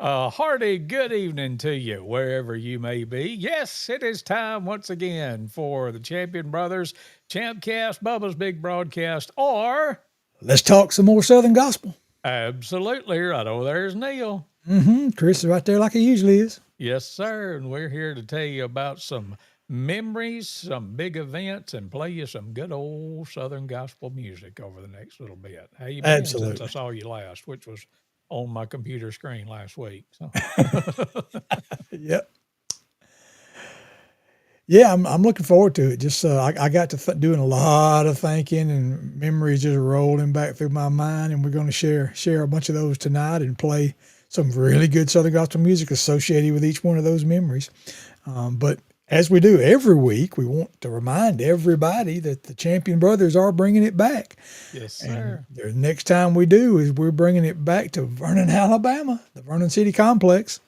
A hearty good evening to you, wherever you may be. Yes, it is time once again for the Champion Brothers, ChampCast, Bubba's Big Broadcast, or Let's talk some more Southern gospel. absolutely right over there's Neal. Chris is right there like he usually is. Yes, sir. And we're here to tell you about some memories, some big events, and play you some good old Southern gospel music over the next little bit. How you been since I Absolutely. saw you last, which was on my computer screen last week? So Yep. Yeah, I'm looking forward to it. Just I got to doing a lot of thinking and memories just rolling back through my mind, and we're going to share a bunch of those tonight and play some really good Southern gospel music associated with each one of those memories. But as we do every week, we want to remind everybody that the Champion Brothers are bringing it back. yes, And sir. the next time we do is we're bringing it back to Vernon, Alabama, the Vernon City Complex,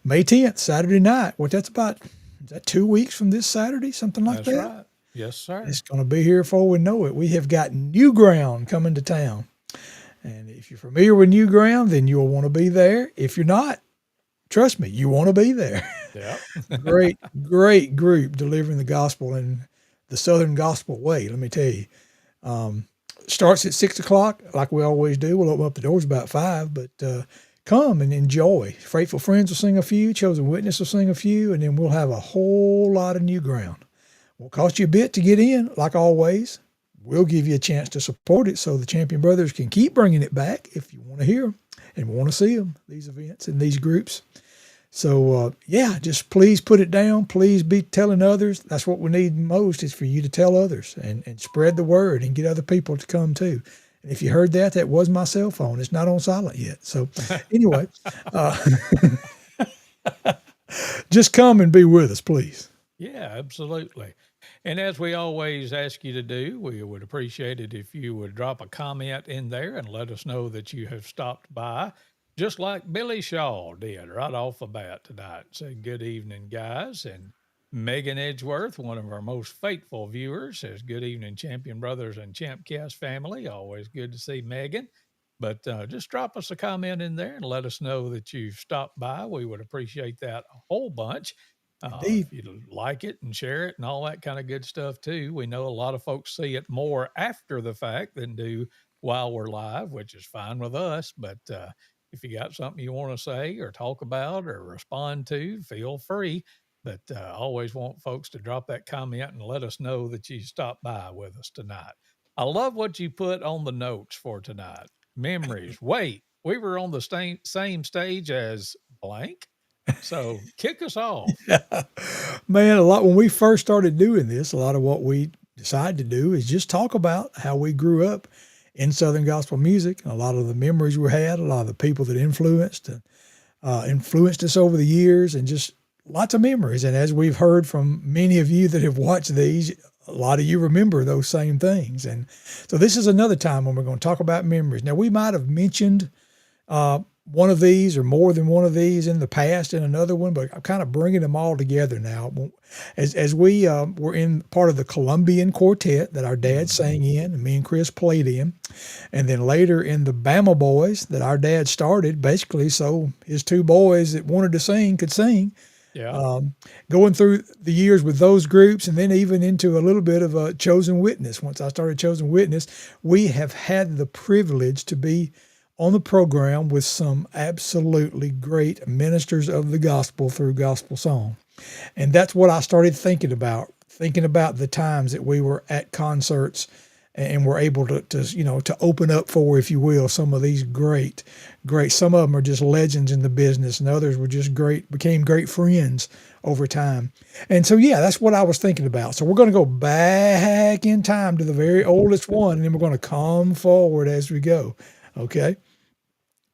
May 10th, Saturday night. What that's about, is that 2 weeks from this Saturday, something like That's that? right. Yes, sir. It's going to be here before we know it. We have got new ground coming to town. And if you're familiar with new ground, then you'll want to be there. If you're not, trust me, you want to be there. Yep. Great, great group delivering the gospel in the Southern gospel way. Let me tell you. Starts at 6 o'clock, like we always do. We'll open up the doors about 5, but come and enjoy. Faithful Friends will sing a few, Chosen Witness will sing a few, and then we'll have a whole lot of new ground. Won't cost you a bit to get in, like always. We'll give you a chance to support it so the Champion Brothers can keep bringing it back if you want to hear them and want to see them, these events and these groups. So, yeah, just please put it down. Please be telling others. That's what we need most is for you to tell others and spread the word and get other people to come too. And if you heard that, that was my cell phone. It's not on silent yet. So anyway, uh, just come and be with us, please. Yeah, absolutely. And as we always ask you to do, we would appreciate it if you would drop a comment in there and let us know that you have stopped by, just like Billy Shaw did right off the bat tonight. Said, good evening, guys. And Megan Edgeworth, one of our most faithful viewers, says, good evening, Champion Brothers and ChampCast family. Always good to see Megan. But just drop us a comment in there and let us know that you've stopped by. We would appreciate that a whole bunch. Indeed. If you like it and share it and all that kind of good stuff too. We know a lot of folks see it more after the fact than do while we're live, which is fine with us. But if you got something you want to say or talk about or respond to, feel free. But always want folks to drop that comment and let us know that you stopped by with us tonight. I love what you put on the notes for tonight. Memories. Wait, we were on the same stage as blank. So kick us off. Man, a lot when we first started doing this, a lot of what we decided to do is just talk about how we grew up in Southern gospel music, a lot of the memories we had, a lot of the people that influenced us over the years, and just lots of memories. And as we've heard from many of you that have watched these, a lot of you remember those same things. And so this is another time when we're going to talk about memories. Now, we might have mentioned one of these or more than one of these in the past and another one, but I'm kind of bringing them all together now. As we were in part of the Colombian quartet that our dad sang in and me and Chris played in, and then later in the Bama Boys that our dad started, basically so his two boys that wanted to sing could sing. Yeah. Going through the years with those groups and then even into a little bit of a Chosen Witness. Once I started Chosen Witness, we have had the privilege to be on the program with some absolutely great ministers of the gospel through gospel song. And that's what I started thinking about the times that we were at concerts and were able to open up for, if you will, some of these great, some of them are just legends in the business and others were just became great friends over time. And so, yeah, that's what I was thinking about. So we're going to go back in time to the very oldest one, and then we're going to come forward as we go. Okay.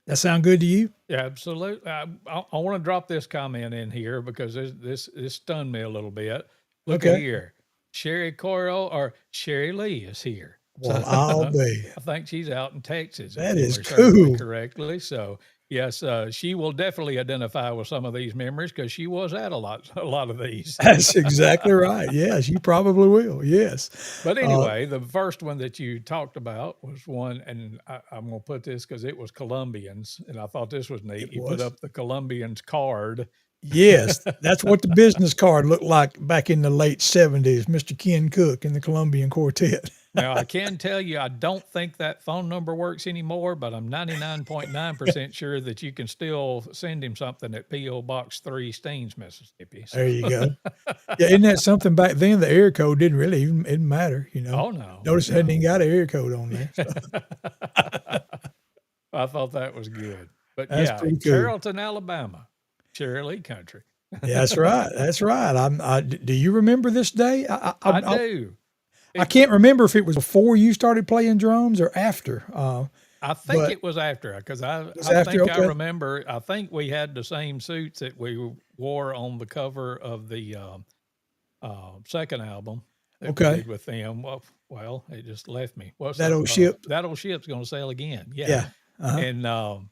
That sound good to you? Yeah, absolutely. I want to drop this comment in here because this stunned me a little bit. Look at Okay. here. Sherry Coyle or Sherry Lee is here. So Well, I'll be. I think she's out in Texas, if That is memory serves me cool. correctly. So Yes, she will definitely identify with some of these memories because she was at a lot of these. That's exactly right. Yes, you probably will. Yes. But Uh, anyway, the first one that you talked about was one, and I'm going to put this because it was Colombians, and I thought this was it neat. You put was. up the Colombians card. Yes, that's what the business card looked like back in the late 70s, Mr. Ken Cook and the Colombian Quartet. Now, I can tell you, I don't think that phone number works anymore, but I'm 99.9% sure that you can still send him something at P.O. Box 3, Steens, Mississippi. So, There you go. Yeah, isn't that something back then? The area code didn't really even matter, you know. oh no, Notice it hadn't no. even got an area code on there. So I thought that was good. But that's yeah, pretty cool. Carrollton, Alabama, Cherry Lee Country. Yeah, that's right. That's right. Do you remember this day? I do. I It, can't remember if it was before you started playing drums or after. I think But it was after because it was I after. think I Okay. remember. I think we had the same suits that we wore on the cover of the second album that we Okay. did with them. Well, it just left me. What's That the old ship. that old ship's going to sail again? Yeah, Yeah. Uh-huh. and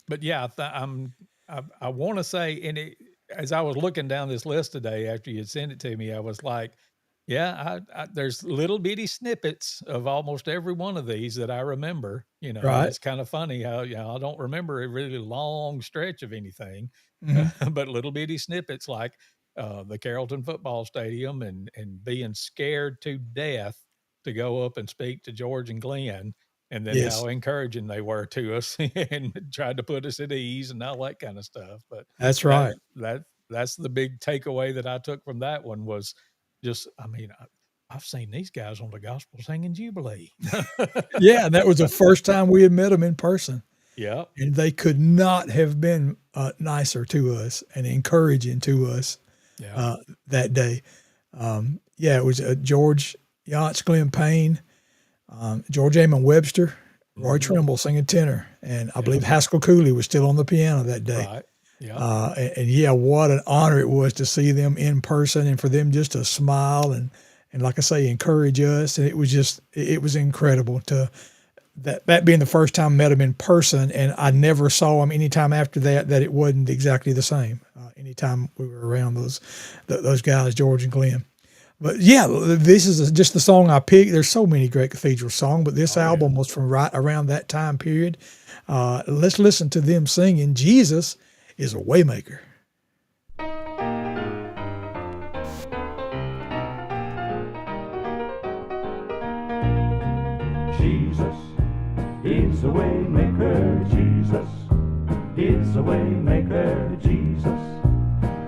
but yeah, I want to say, and as I was looking down this list today after you had sent it to me, I was like, yeah, there's little bitty snippets of almost every one of these that I remember. And Right. it's kind of funny how I don't remember a really long stretch of anything, Hmm. but little bitty snippets like the Carrollton football stadium and being scared to death to go up and speak to George and Glenn, and then Yes, how encouraging they were to us and tried to put us at ease and all that kind of stuff. But that's that right. that's the big takeaway that I took from that one was just, I mean, I've seen these guys on the gospel singing Jubilee. Yeah, that was the first time we had met them in person, Yep. and they could not have been nicer to us and encouraging to us Yeah. uh, that day. Yeah, it was George Yachts, Glenn Payne, George Amon Webster, Roy Hmm. Trimble singing tenor, and I Yep. believe Haskell Cooley was still on the piano that day. Right. Yep. And yeah, what an honor it was to see them in person and for them just to smile and like I say, encourage us. And it was incredible to that being the first time I met them in person. And I never saw them anytime after that it wasn't exactly the same. Anytime we were around those guys, George and Glenn. But yeah, this is just the song I picked. There's so many great cathedral songs, but this Oh yeah. album was from right around that time period. Let's listen to them singing Jesus is a Waymaker. Jesus is a way maker. Jesus is a way maker. Jesus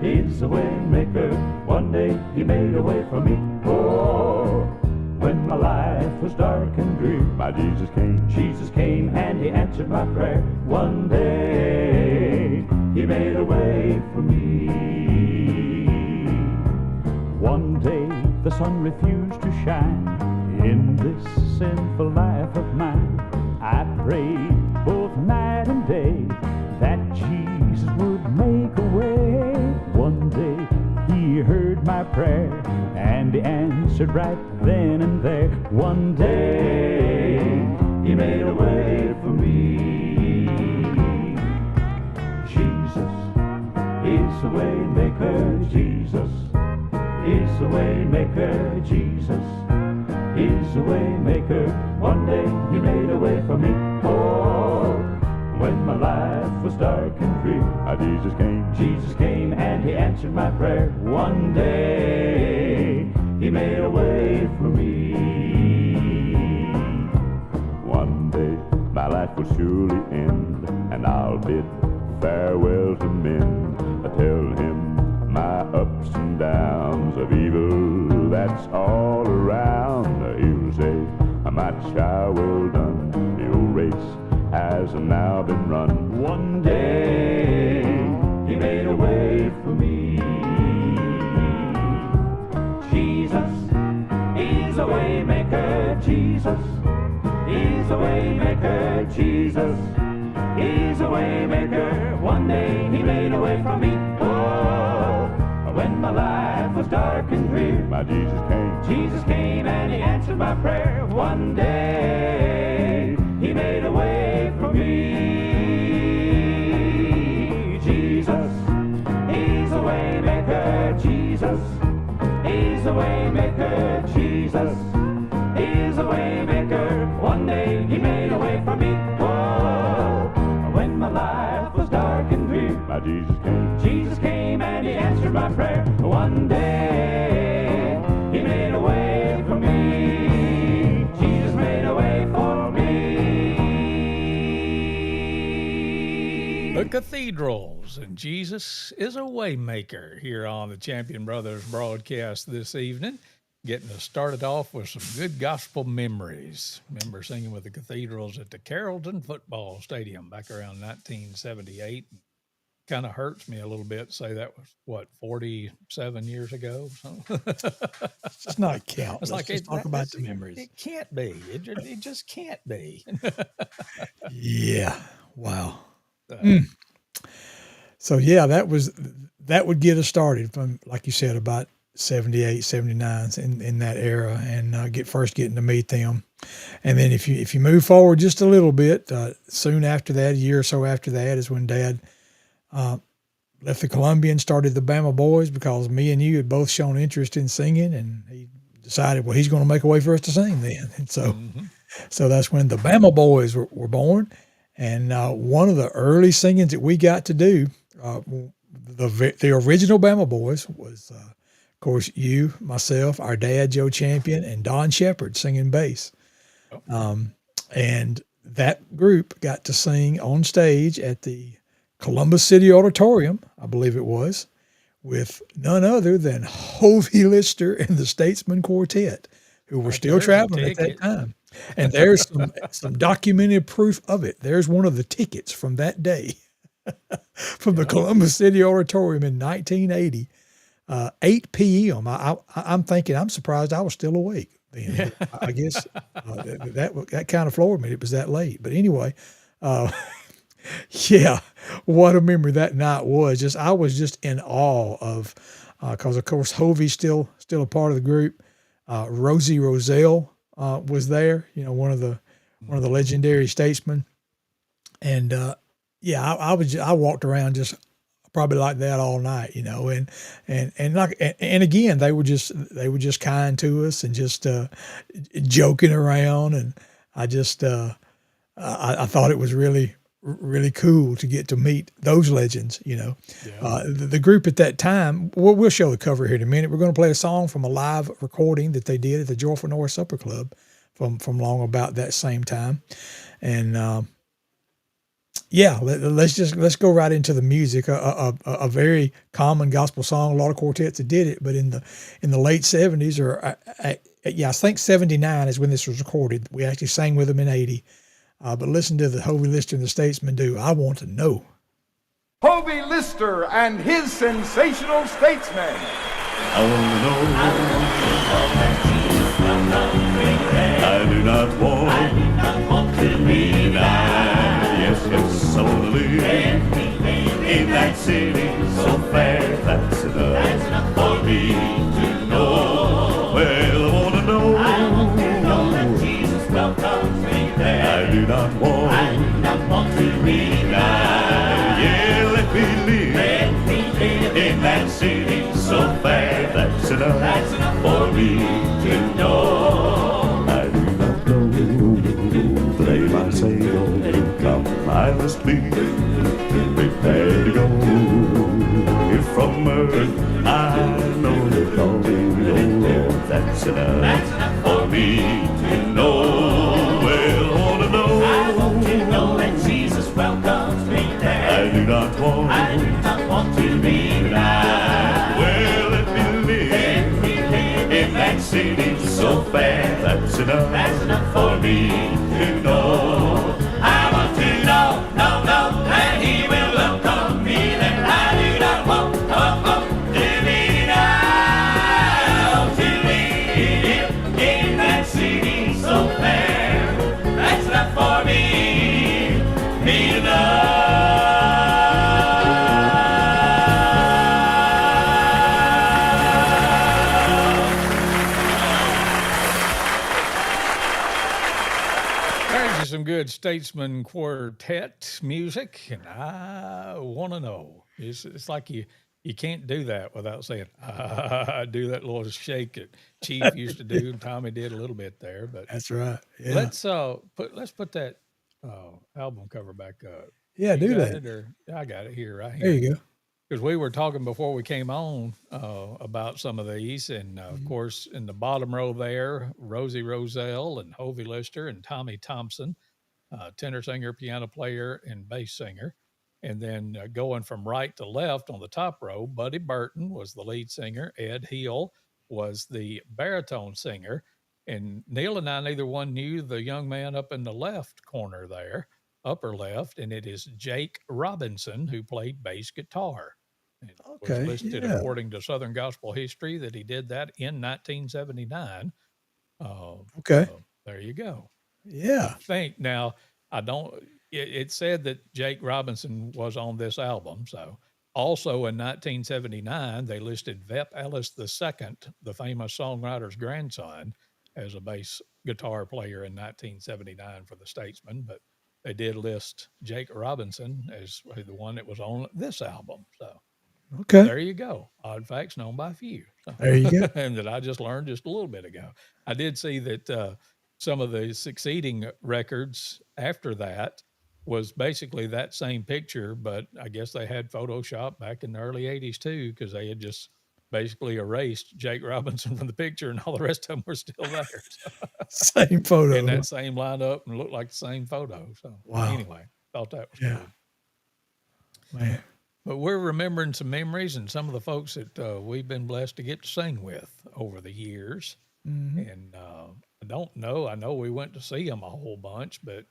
is a way maker. One day he made a way for me. Oh, when my life was dark and drear, my Jesus came. Jesus came and he answered my prayer. One day he made a way for me. One day the sun refused to shine in this sinful life of mine. I prayed both night and day that Jesus would make a way. One day he heard my prayer and he answered right then and there. One day he made a way for me. Jesus is a way maker. Jesus is a way maker. Jesus is a way maker. One day he made a way for me. Oh, when my life was dark and drear, Jesus came. Jesus came and he answered my prayer. One day he made a way for me. One day my life will surely end, and I'll bid farewell to men. I tell him my ups and downs of evil that's all around. He'll say, my child, well done. The old race has now been run. One day he made a way for me. Jesus is a way maker. Jesus is a way maker. Jesus is a way maker. One day he made a way for me. Oh, when my life was dark and drear, my Jesus came. Jesus came and he answered my prayer. One day he made a way for me. way maker. Jesus is a way maker. One day he made a way for me. Whoa. When my life was dark and drear, my Jesus came. Jesus came and he answered my prayer. One day he made a way for me. Jesus made a way for me. The Cathedrals and Jesus is a Waymaker here on the Champion Brothers broadcast this evening. Getting us started off with some good gospel memories. Remember singing with the Cathedrals at the Carrollton Football Stadium back around 1978. Kind of hurts me a little bit to say that was, what, 47 years ago? So. It's not count. It's Let's like just talk about the memories. It can't be. It just can't be. Yeah. Wow. So yeah, that would get us started from, like you said, about 78, 79 in that era, and getting to meet them. And then if you move forward just a little bit, soon after that, a year or so after that, is when Dad left the Columbia and started the Bama Boys, because me and you had both shown interest in singing, and he decided, well, he's going to make a way for us to sing then. And so that's when the Bama Boys were born. And one of the early singings that we got to do, the original Bama Boys was, of course, you, myself, our dad, Joe Champion, and Don Shepard singing bass. And that group got to sing on stage at the Columbus City Auditorium, I believe it was, with none other than Hovey Lister and the Statesman Quartet, who were still traveling at that time. And there's some documented proof of it. There's one of the tickets from that day from the Columbus City Auditorium in 1980, 8 p.m. I'm thinking, I'm surprised I was still awake then. Yeah. I guess that kind of floored me. It was that late. But anyway, yeah, what a memory that night was. I was just in awe of, because of course Hovey's still a part of the group. Rosie Roselle was there, one of the legendary statesmen. And I walked around just probably like that all night, and again, they were just kind to us and just joking around. And I just I thought it was really cool to get to meet those legends, the group at that time. We'll show the cover here in a minute. We're going to play a song from a live recording that they did at the Joyful North Supper Club from long about that same time. And, let's go right into the music. A very common gospel song. A lot of quartets that did it, but in the late 70s, or I think 79 is when this was recorded. We actually sang with them in 80. But listen to the Hovey Lister and the Statesman do I Want to Know. Hovey Lister and his sensational Statesmen. I want to know. I do not want to be denied. Yes, I want to live in that city so fair. That's enough for me to know. Well, I want to know that Jesus welcomes me there. I do not want to be denied. Yeah, let me live in that city so fair. That's enough for me to know. I do not know. They might say, oh, come, I must be prepared to go. If from earth I know they're calling, oh Lord, that's enough for me to know. Well, I want to know that Jesus welcomes me there. I do not want to be denied. Well, let me live in that city so fair. That's enough for me to know. I want to know that He will welcome me there. I do not want to be denied. To live in that city so fair. That's enough for me to know. Some good Statesman Quartet music, and I want to know. It's like you you can't do that without saying, do that little shake that Chief used to do, and Tommy did a little bit there. But That's right. Yeah. let's put that album cover back up. Yeah, You do got that. it, or I got it here, right There here. you go. Because we were talking before we came on about some of these, and of Mhm. course, in the bottom row there, Rosie Roselle and Hovey Lister and Tommy Thompson, tenor singer, piano player, and bass singer. And then going from right to left on the top row, Buddy Burton was the lead singer. Ed Hill was the baritone singer. And Neil and I, neither one knew the young man up in the left corner there, upper left, and it is Jake Robinson who played bass guitar. It was Okay. listed Yeah. according to Southern Gospel History that he did that in 1979. Okay. So there you go. I Yeah. think now I don't. It said that Jake Robinson was on this album. So also in 1979, they listed Vep Ellis II, the famous songwriter's grandson, as a bass guitar player in 1979 for the Statesman. But they did list Jake Robinson as the one that was on this album. So Okay. there you go. Odd facts known by few. So, There you go. and that I just learned just a little bit ago. I did see that some of the succeeding records after that was basically that same picture, but I guess they had Photoshop back in the early 80s too, because they had just basically erased Jake Robinson from the picture and all the rest of them were still there. So, Same in photo. that same lineup and looked like the same photo. So, Wow. anyway, thought that was Yeah. cool. Man. But we're remembering some memories and some of the folks that we've been blessed to get to sing with over the years. Hmm. And I don't know. I know we went to see them a whole bunch, but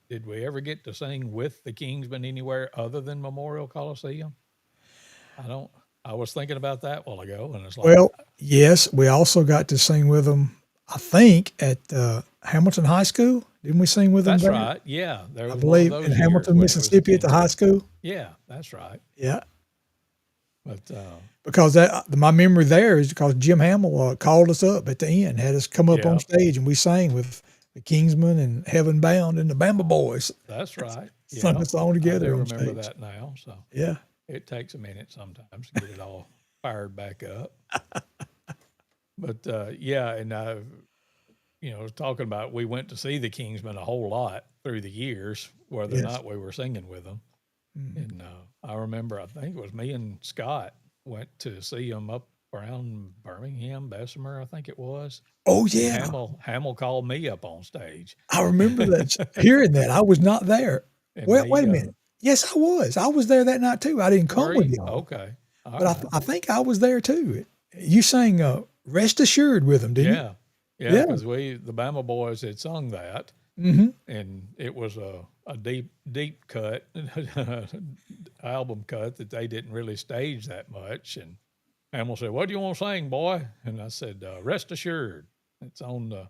did we ever get to sing with the Kingsmen anywhere other than Memorial Coliseum? I don't. I was thinking about that a while ago, and it's like, Well, yes, we also got to sing with them, I think, at Hamilton High School. Didn't we sing with them that's there? right. Yeah, there I was one of believe in those years Hamilton, when it was the Mississippi at the high Kingsmen. school. Yeah, that's right. Yeah. But Because my memory there is because Jim Hamill called us up at the end, had us come up yeah, on stage, and we sang with the Kingsmen and Heaven Bound and the Bama Boys. that's right. Sung Yeah, a song I together do on remember stage. that now. So Yeah. it takes a minute sometimes to get it all fired back up. But yeah, and talking about we went to see the Kingsmen a whole lot through the years, whether or Yes. not we were singing with them. Mhm. And I remember, I think it was me and Scott went to see them up around Birmingham, Bessemer, I think it was. Oh And yeah, Hamill called me up on stage, I remember that. Hearing that, I was not there. and Well, they wait a minute. Yes, I was. I was there that night too. I didn't come were with you? y'all, Okay, all but right, I think I was there too. You sang "Rest Assured" with them, didn't you? yeah, Yeah. because the Bama Boys had sung that. Hmm. And it was a deep cut album cut that they didn't really stage that much. And Hamill said, "What do you want to sing, boy?" And I said, "Rest Assured." It's on the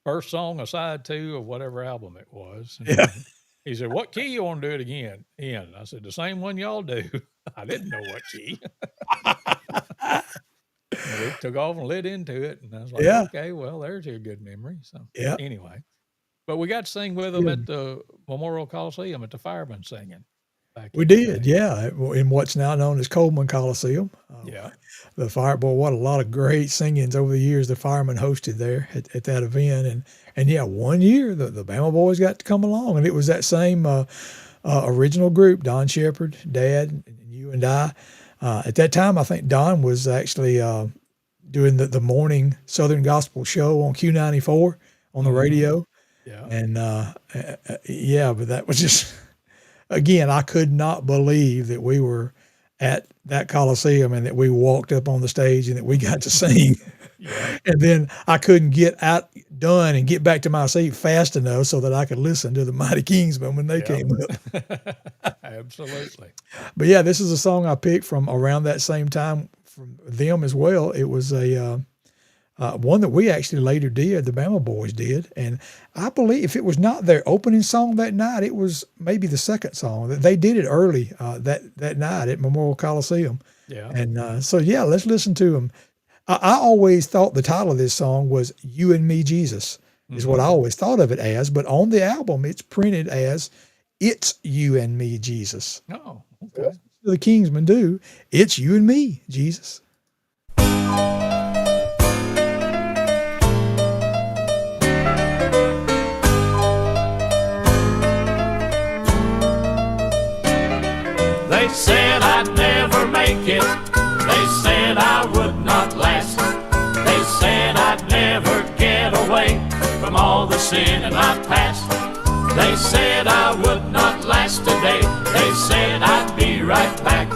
first song of side 2 of whatever album it was. And Yeah. he said, "What key you want to do it again in?" I said, "The same one y'all do." I didn't know what key. And we took off and lit into it, and I was like, Yeah. "Okay, well, there's a good memory." So Yeah. anyway. But we got to sing with them Yeah. at the Memorial Coliseum at the Firemen singing back We in the did. day. Yeah. In what's now known as Coleman Coliseum. Yeah. The fire boy, what a lot of great singings over the years the firemen hosted there at that event. And yeah, one year the Bama Boys got to come along, and it was that same original group, Don Shepard, Dad, and you and I. At that time, I think Don was actually doing the morning Southern Gospel show on Q94 on the Mhm. radio. Yeah. And yeah, but that was just, again, I could not believe that we were at that Coliseum and that we walked up on the stage and that we got to sing. Yeah. And then I couldn't get done and get back to my seat fast enough so that I could listen to the Mighty Kingsmen when they Yeah. came up. Absolutely. But yeah, this is a song I picked from around that same time from them as well. It was a one that we actually later did, the Bama Boys did. And I believe if it was not their opening song that night, it was maybe the second song. They did it early that night at Memorial Coliseum. Yeah. And so, yeah, let's listen to them. I always thought the title of this song was "You and Me, Jesus," is what I always thought of it as. But on the album, it's printed as "It's You and Me, Jesus." Oh, So okay. let's to the Kingsmen do It's You and Me, Jesus. They said I'd never make it. They said I would not last. They said I'd never get away from all the sin in my past. They said I would not last a day. They said I'd be right back.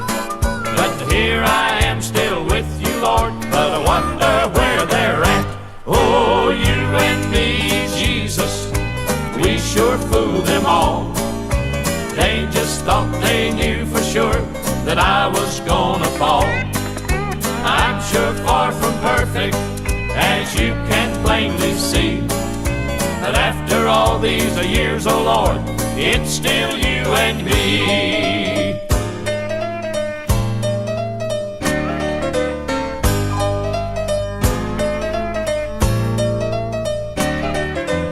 But here I am still with you, Lord. But I wonder where they're at. Oh, you and me, Jesus, we sure fooled them all. They just thought they knew for sure that I was gonna fall. I'm sure far from perfect, as you can plainly see. But after all these years, oh Lord, it's still you and me.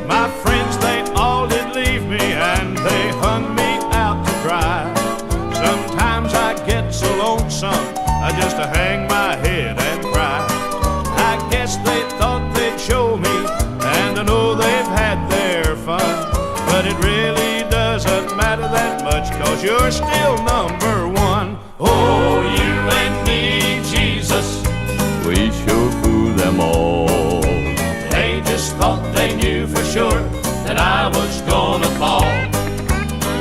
My friends, they all did leave me, and they hung me out to dry. Sometimes I get so lonesome, I just hang my head and cry. I guess they thought they'd show me, and I know they've had their fun. But it really doesn't matter that much, 'cause you're still number one. Oh, you and me, Jesus, we sure fooled them all. They just thought they knew for sure that I was gonna fall.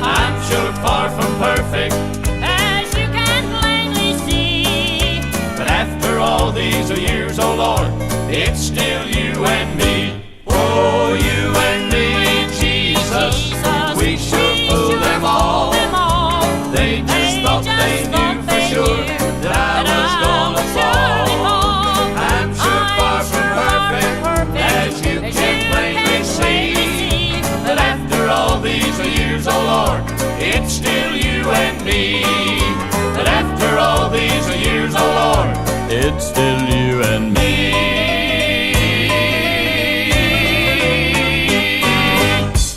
I'm sure far from perfect, as you can plainly see. but after all these years, oh Lord, it's still you and me. Oh, you and me, Jesus, we sure fooled them all. They just thought they knew for sure that I was gonna fall. I'm sure far from perfect, as you can plainly see. But after all these years, oh Lord, it's still you and me. But after all these years, oh Lord, it's still you and me.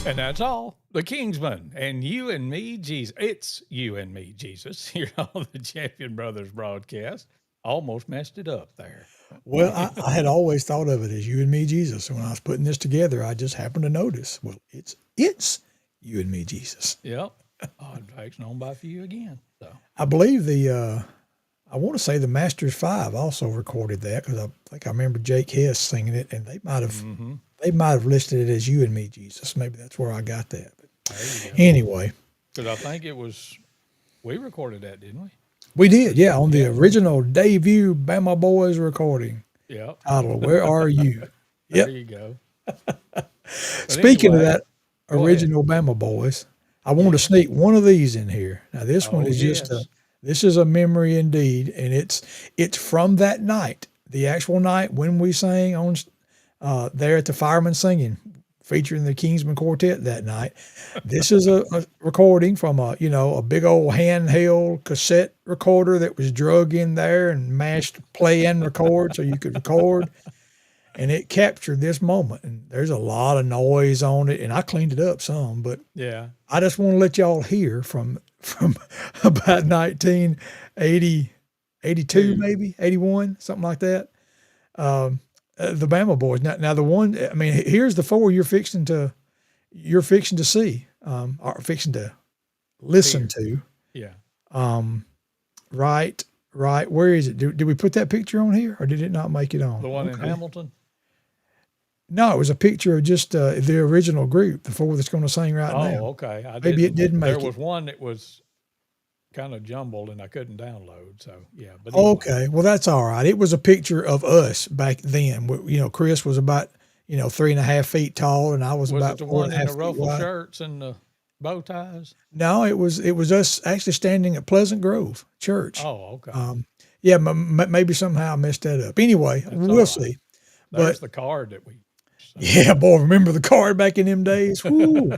And that's all. The Kingsmen and You and Me, Jesus. It's You and Me, Jesus, here on the Champion Brothers broadcast. Almost messed it up there. Well, I had always thought of it as You and Me, Jesus. And when I was putting this together, I just happened to notice, well, it's You and Me, Jesus. Yep. Odd facts known by few again. So I believe I want to say the Masters 5 also recorded that, because I think I remember Jake Hess singing it, and they might have listed it as You and Me, Jesus. Maybe that's where I got that. But anyway, because I think we recorded that, didn't we? we did, yeah, on the original debut Bama Boys recording Yep. titled "Where Are You?" There Yep. you go. Speaking of anyway, that original Bama Boys, I want to sneak one of these in here. Now this one is just this is a memory indeed, and it's from that night, the actual night when we sang on there at the Fireman Singing, featuring the Kingsmen Quartet that night. This is a recording from a big old handheld cassette recorder that was drug in there and mashed play and record so you could record. And it captured this moment, and there's a lot of noise on it, and I cleaned it up some, but yeah. I just want to let y'all hear from about 1980, 82, maybe 81, something like that. The Bama Boys. Now the one, I mean, here's the four you're fixing to see, or fixing to listen to. Yeah. Right. Where is it? Did we put that picture on here, or did it not make it on? The one in Hamilton? No, it was a picture of just the original group, the four that's going to sing right now. Oh, okay. Maybe it didn't make it. There was one that was kind of jumbled and I couldn't download. So, yeah. But anyway. Okay. Well, that's all right. It was a picture of us back then. Chris was about, 3.5 feet tall, and I was about it the 4.5 one in feet the ruffled wide. shirts and the bow ties? No, it was us actually standing at Pleasant Grove Church. Oh, okay. Yeah, maybe somehow I messed that up. Anyway, we'll see. There's the card that we. Yeah, boy, remember the card back in them days? Woo,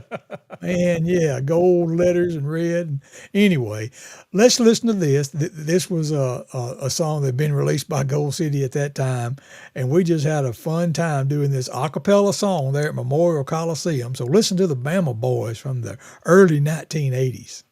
man, yeah, gold letters and red. Anyway, let's listen to this. This was a song that had been released by Gold City at that time, and we just had a fun time doing this a cappella song there at Memorial Coliseum. So listen to the Bama Boys from the early 1980s.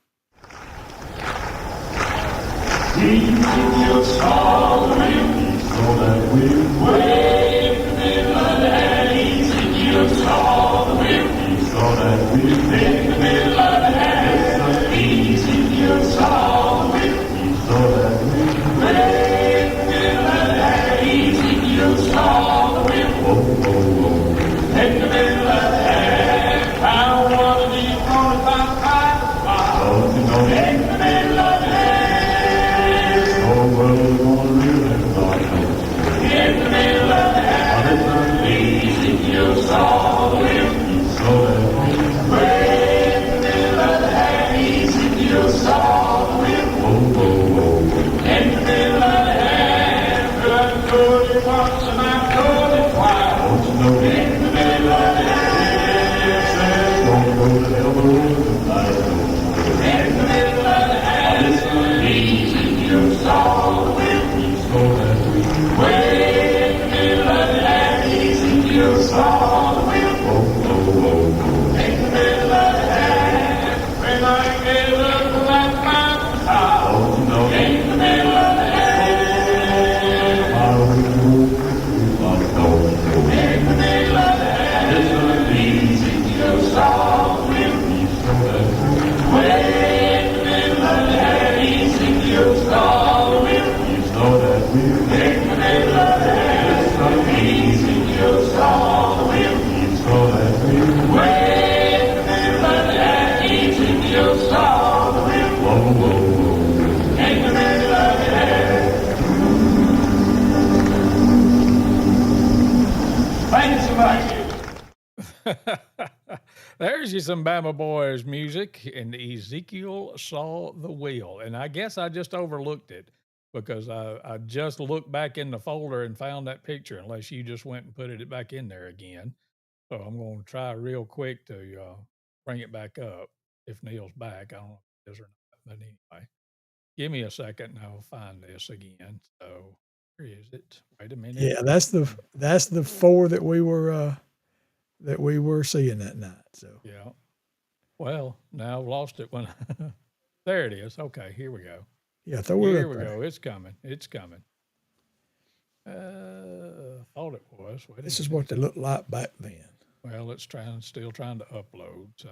Thank you so much. There's you some Bama Boys music, and Ezekiel saw the wheel. And I guess I just overlooked it because I just looked back in the folder and found that picture, unless you just went and put it back in there again. So I'm going to try real quick to bring it back up if Neil's back. I don't know if he is or not. But anyway, give me a second and I'll find this again. So where is it? Wait a minute. Yeah, that's the 4 that we were seeing that night. So Yeah. Well, now I've lost it when there it is. Okay, here we go. yeah, throw it Here up we there. go. It's coming. It's coming. Thought it was. Wait a This is minute. what they looked like back then. Well, it's still trying to upload. So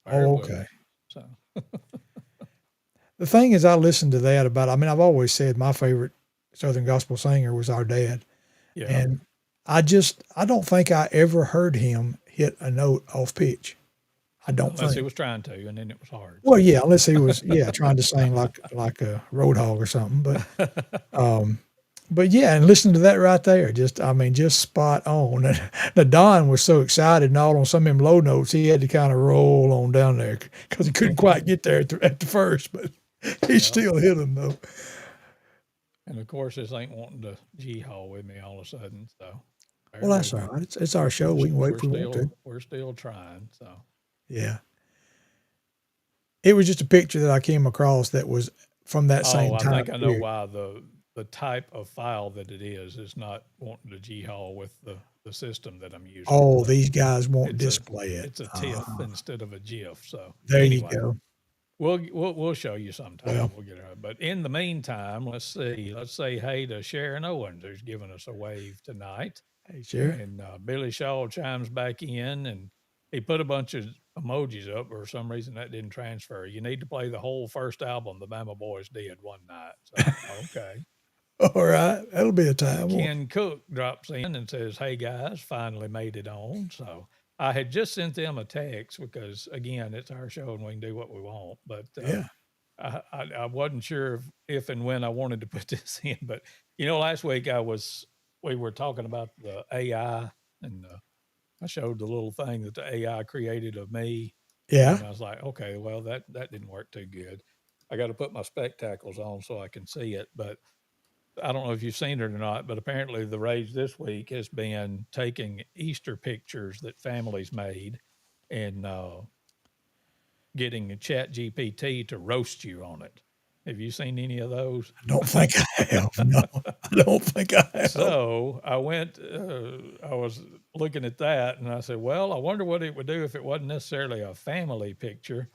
bear Oh, with okay. me. So The thing is, I listened to that about. I mean, I've always said my favorite Southern gospel singer was our dad, yeah. and I don't think I ever heard him hit a note off pitch. I don't Unless he think. was trying to, and then it was hard. Well, yeah, unless he was trying to sing like a roadhog or something, but yeah, and listen to that right there. Just spot on. And the Don was so excited and all on some of them low notes, he had to kind of roll on down there because he couldn't quite get there at the first, but he still hit them though. And of course, this ain't wanting to G-haul with me all of a sudden. So bear Well, that's with all me. right. It's our show. We can wait We're if we want to. we're still trying. So Yeah. It was just a picture that I came across that was from that oh, same I time think I know period. why the type of file that it is not wanting to G-haul with the system that I'm using. Oh, So these guys won't it's a display it. it's a TIFF instead of a GIF. So There you anyway, go. we'll show you sometime. Well, We'll get it. But in the meantime, let's see. Let's say hey to Sharon Owens, who's giving us a wave tonight. hey, Sharon. And Billy Shaw chimes back in, and he put a bunch of emojis up. For some reason, that didn't transfer. You need to play the whole first album the Bama Boys did one night. So okay. All right. That'll be a time. Ken Cook drops in and says, "Hey guys, finally made it on." So I had just sent them a text because again, it's our show and we can do what we want. But Yeah. I wasn't sure if and when I wanted to put this in. But last week we were talking about the AI, and I showed the little thing that the AI created of me, Yeah. and I was like, okay, well that didn't work too good. I got to put my spectacles on so I can see it, but I don't know if you've seen it or not, but apparently the rage this week has been taking Easter pictures that families made and getting a Chat GPT to roast you on it. Have you seen any of those? I don't think I have. No, I don't think I have. So I went, I was looking at that and I said, well, I wonder what it would do if it wasn't necessarily a family picture.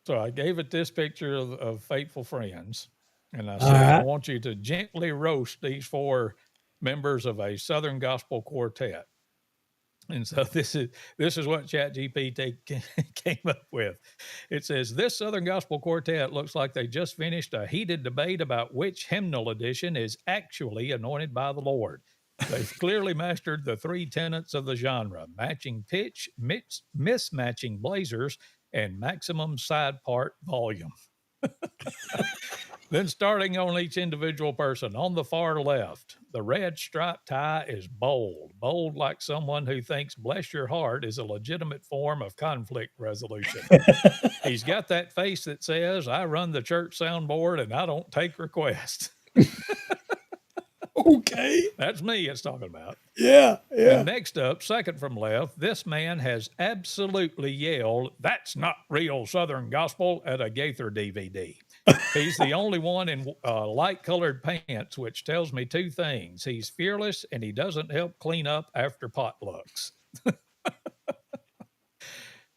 So I gave it this picture of faithful friends. And I All said, I right. want you to gently roast these four members of a Southern Gospel quartet. And so this is what ChatGPT came up with. It says this Southern Gospel Quartet looks like they just finished a heated debate about which hymnal edition is actually anointed by the Lord. They've clearly mastered the three tenets of the genre: matching pitch, mismatching blazers, and maximum side part volume. Then, starting on each individual person, on the far left, the red striped tie is bold, bold like someone who thinks bless your heart is a legitimate form of conflict resolution. He's got that face that says, I run the church soundboard and I don't take requests. Okay. That's me it's talking about. Yeah. Yeah. And next up, second from left, this man has absolutely yelled, that's not real Southern gospel at a Gaither DVD. He's the only one in light colored pants, which tells me two things. He's fearless and he doesn't help clean up after potlucks.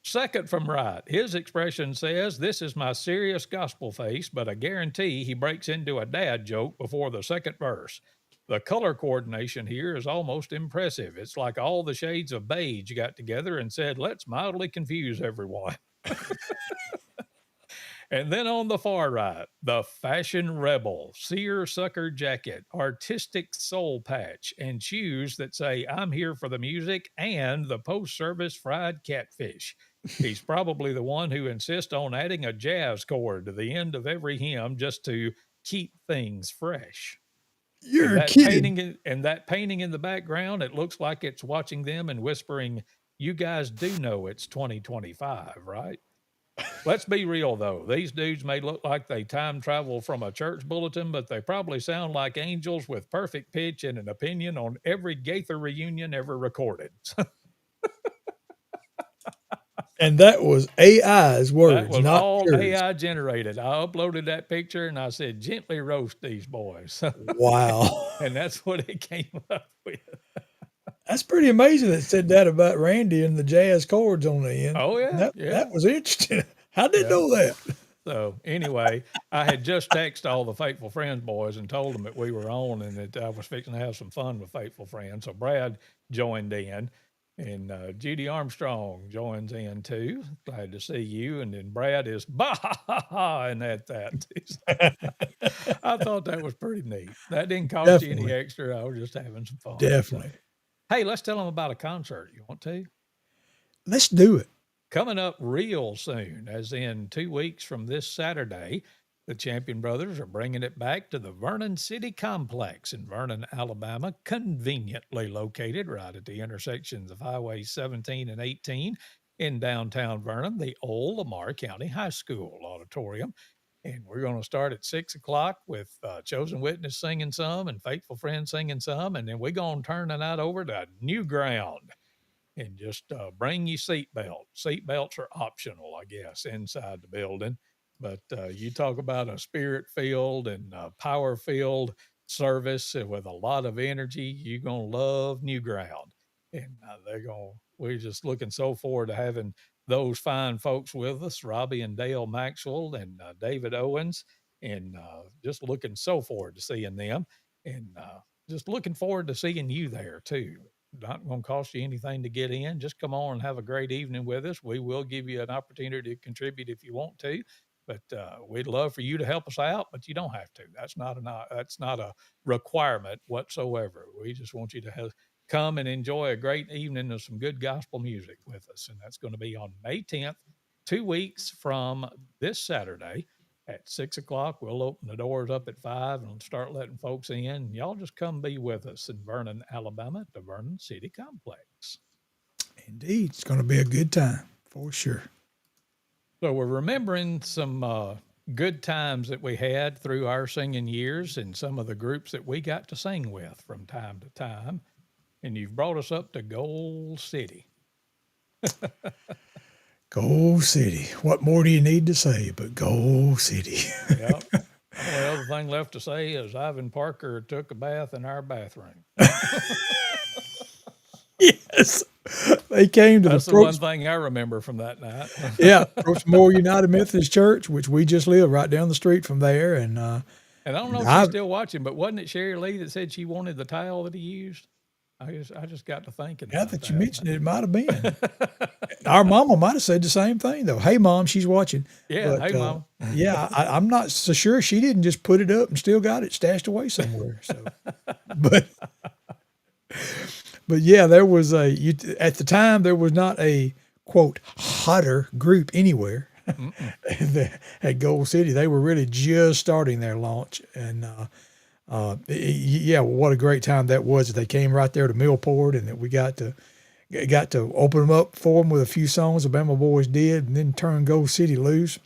Second from right, his expression says, this is my serious gospel face, but I guarantee he breaks into a dad joke before the second verse. The color coordination here is almost impressive. It's like all the shades of beige got together and said, let's mildly confuse everyone. And then on the far right, the fashion rebel, seersucker jacket, artistic soul patch, and shoes that say, I'm here for the music and the post service fried catfish. He's probably the one who insists on adding a jazz chord to the end of every hymn just to keep things fresh. And You're that kidding. painting in the background, it looks like it's watching them and whispering, you guys do know it's 2025, right? Let's be real though. These dudes may look like they time travel from a church bulletin, but they probably sound like angels with perfect pitch and an opinion on every Gaither reunion ever recorded. And that was AI's That words, was not all yours. AI generated. I uploaded that picture and I said, gently roast these boys. Wow. And that's what it came up with. That's pretty amazing that it said that about Randy and the jazz chords on the end. Oh yeah, That yeah, was interesting. I didn't yeah. know that. So anyway, I had just texted all the Faithful Friends boys and told them that we were on and that I was fixing to have some fun with Faithful Friends. So Brad joined in, and Judy Armstrong joins in too. Glad to see you. And then Brad is bah ha ha ha, and at that. I thought that was pretty neat. That didn't cost you any Definitely. extra. I was just having some fun. So, Definitely. hey, let's tell them about a concert. You want to? Let's do it. Coming up real soon, as in 2 weeks from this Saturday, the Champion Brothers are bringing it back to the Vernon City Complex in Vernon, Alabama, conveniently located right at the intersections of Highways 17 and 18 in downtown Vernon, the old Lamar County High School auditorium. And we're going to start at 6 o'clock with Chosen Witness singing some and Faithful Friends singing some. And then we're going to turn the night over to New Ground and just bring you seatbelts. Seatbelts are optional, I guess, inside the building. But you talk about a spirit filled and power filled service with a lot of energy. You're going to love New Ground. And we're just looking so forward to having those fine folks with us, Robbie and Dale Maxwell and David Owens, and just looking so forward to seeing them. And just looking forward to seeing you there too. Not going to cost you anything to get in. Just come on and have a great evening with us. We will give you an opportunity to contribute if you want to, but we'd love for you to help us out. But you don't have to. That's not a requirement whatsoever. We just want you to come and enjoy a great evening of some good gospel music with us, and that's going to be on May 10th, 2 weeks from this Saturday. At 6 o'clock, we'll open the doors up at 5 and start letting folks in. Y'all just come be with us in Vernon, Alabama at the Vernon City Complex. Indeed. It's going to be a good time for sure. So we're remembering some good times that we had through our singing years and some of the groups that we got to sing with from time to time. And you've brought us up to Gold City. Gold City. What more do you need to say but Gold City? Yep. The only other thing left to say is Ivan Parker took a bath in our bathroom. Yes. They came to That's the the one thing I remember from that night. yeah, Prochmore United Methodist Church, which we just live right down the street from there. And And I don't know if she's I still watching, but wasn't it Sherry Lee that said she wanted the towel that he used? I just got to thinking Now about that you that. mentioned it, it might have been. Our mama might have said the same thing though. Hey, mom, she's watching. Yeah, But hey mom. yeah, I'm not so sure she didn't just put it up and still got it stashed away somewhere. So, but yeah, there was at the time there was not a quote hotter group anywhere. At Gold City, they were really just starting their launch, and yeah, what a great time that was. They came right there to Millport, and that we got to open them up for them with a few songs the Bama Boys did, and then turn Gold City loose.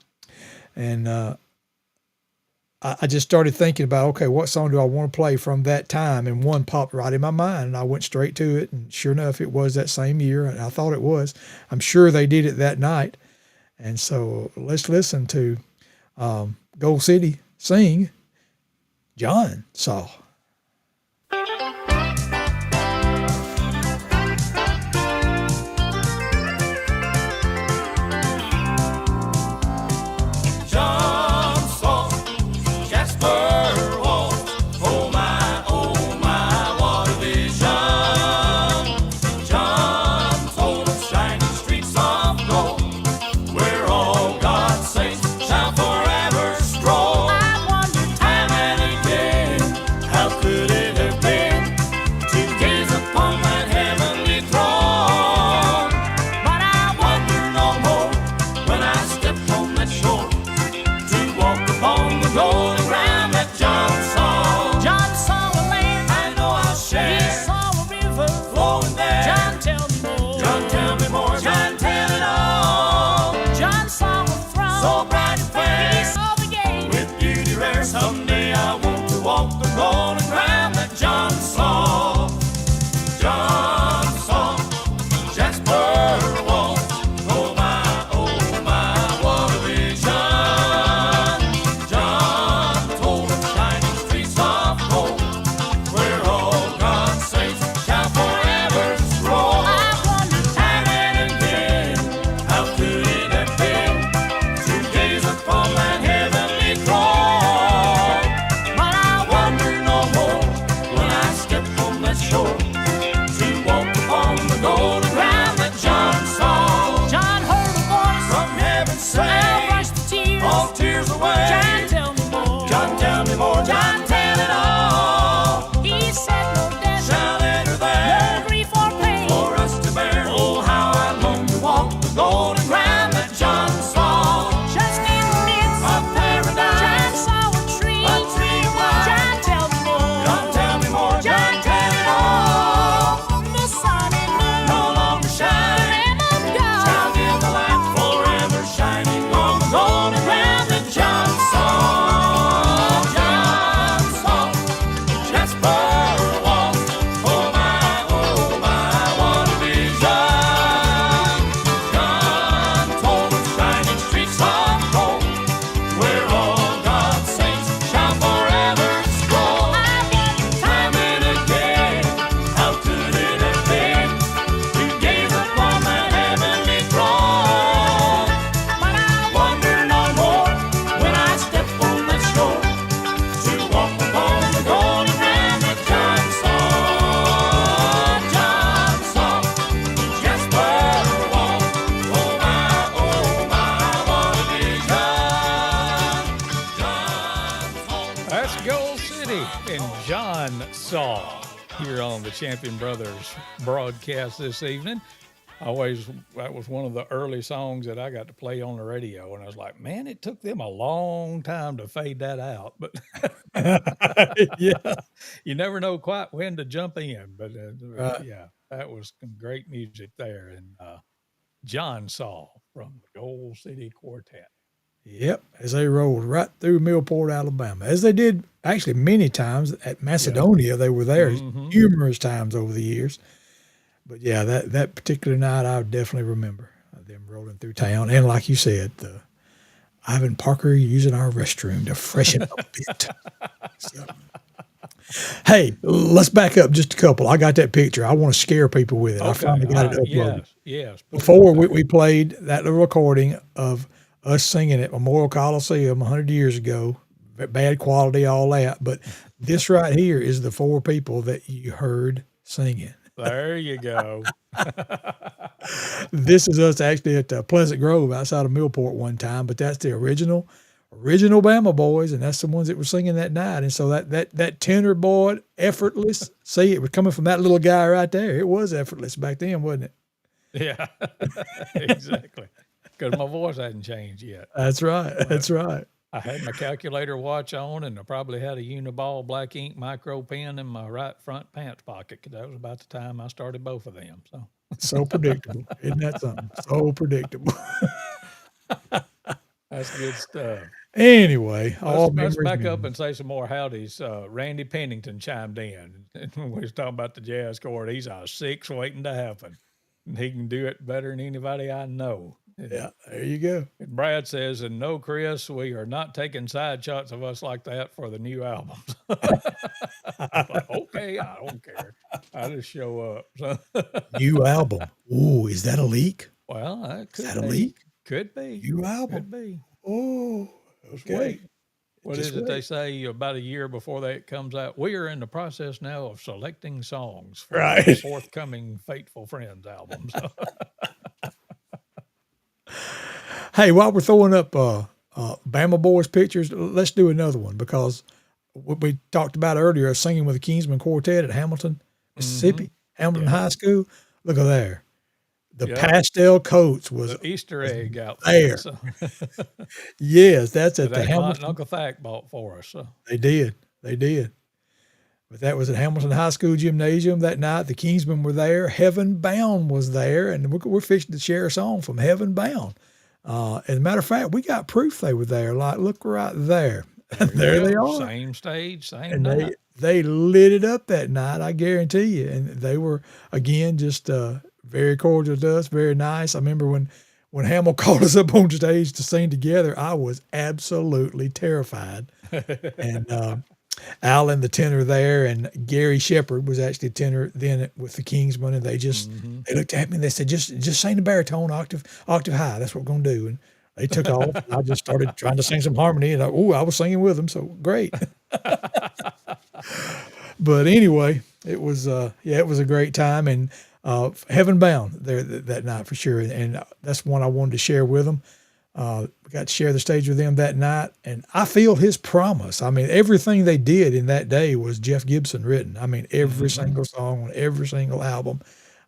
And I just started thinking about, okay, what song do I want to play from that time? And one popped right in my mind, and I went straight to it. And sure enough, it was that same year, and I thought it was. I'm sure they did it that night. And so let's listen to Gold City sing John Saw. John saw Jasper walk. Oh my, what a vision. John told of shining streets of gold, where all God's saints shall forever stroll. I wonder Time and again, how could it have been to gaze upon that heavenly throne? But I wonder no more when I step on that shore to walk upon the golden ground that John saw. John saw a land, I know I'll he share saw a river. flowing there. John, tell me more. John, tell me more. John, tell it all. John saw a throne, So bright and he fair, saw the gate. with beauty rare. Someday I want to walk the golden ground that John saw. John saw Jasper walk. Oh my, what a vision. John told of shining streets of gold, where all God's saints shall forever stroll. I wonder Time and again, how could it have been to gaze upon that heavenly throne? But I wonder no more when I step on that shore to walk upon the golden ground that John saw. John heard a voice, From heaven now say, brushed the tears. all tears away. John, tell me more. John, tell me more. John, tell it all. He said no death, Shall enter there no grief or pain. for us to bear. Oh, how I long to walk the golden ground that John saw. Just in the midst Of paradise, John saw a tree. a tree of life. John, tell me more. John, tell me more. John, tell it all. The sun and moon, No longer the shine, Lamb of God. shall give the light forever shining on the golden ground that John saw. John saw Jasper walk. Oh my, what a vision. John told of shining streets of gold, where all God's saints shall forever stroll. Time and again, how could it have been to gaze upon that heavenly throne? But I wonder no more when I step on that shore to walk upon the golden ground that John saw. John saw Jasper walk. Oh my, what a vision. John told That's Gold City and John Saw here on the Champion Brothers broadcast this evening. That was one of the early songs that I got to play on the radio, and I was like, man, it took them a long time to fade that out, but Yeah. you never know quite when to jump in. But Right. yeah, that was some great music there, and John Saw from the Gold City Quartet. Yep, as they rolled right through Millport, Alabama, as they did actually many times at Macedonia. They were there numerous times over the years. But yeah, that particular night, I definitely remember them rolling through town. And like you said, Ivan Parker using our restroom to freshen up a bit. So, hey, let's back up just a couple. I got that picture. I want to scare people with it. I finally got it uploaded. Yes. Before we played that little recording of us singing at Memorial Coliseum 100 years ago, bad quality, all that. But this right here is the 4 people that you heard singing. There you go. This is us actually at Pleasant Grove outside of Millport one time, but that's the original Bama Boys, and that's the ones that were singing that night. And so that tenor boy, effortless. See, it was coming from that little guy right there. It was effortless back then, wasn't it? Yeah, exactly. Because my voice hadn't changed yet. That's right. That's right. I had my calculator watch on, and I probably had a Uniball black ink micro pen in my right front pants pocket, because that was about the time I started both of them. So So predictable. Isn't that something? So predictable. that's good stuff. Anyway, all Let's memories. back up and say some more howdies. Randy Pennington chimed in. And when we was talking about the jazz chord, he's a 6 waiting to happen. And he can do it better than anybody I know. Yeah, there you go. And Brad says, and no, Chris, we are not taking side shots of us like that for the new albums. Like, okay, I don't care. I just show up. So, New album. Ooh, is that a leak? well, that could Is that a be. leak? Could be. New album. Could be. Oh, Just okay. wait. What Just is it they wait. say about a year before that comes out? We are in the process now of selecting songs for the Right. forthcoming Faithful Friends album. So, Hey, while we're throwing up Bama Boys pictures, let's do another one, because what we talked about earlier, singing with the Kingsman Quartet at Hamilton, Mississippi, Hamilton High School. Look at there. The Yeah. pastel coats was the Easter egg outfit. there. So, yes, that's at that the Aunt and Hamilton. Uncle Thack bought for us. So. They did. But that was at Hamilton High School Gymnasium that night. The Kingsmen were there. Heaven Bound was there, and we're fixing to share a song from Heaven Bound. As a matter of fact, we got proof they were there. Like, look right there. There they are. Same stage, same And night. they lit it up that night, I guarantee you. And they were, again, just very cordial to us, very nice. I remember when Hamill called us up on stage to sing together, I was absolutely terrified. And Alan, the tenor there, and Gary Shepard was actually a tenor then with the Kingsmen, and they they looked at me and they said, just sing the baritone octave high. That's what we're going to do. And they took off. And I just started trying to sing some harmony, and I was singing with them. So great. But anyway, it was it was a great time, and Heaven Bound there that night for sure. And that's one I wanted to share with them. We got to share the stage with them that night, and I feel his promise. I mean, everything they did in that day was Jeff Gibson written. I mean, every single song on every single album,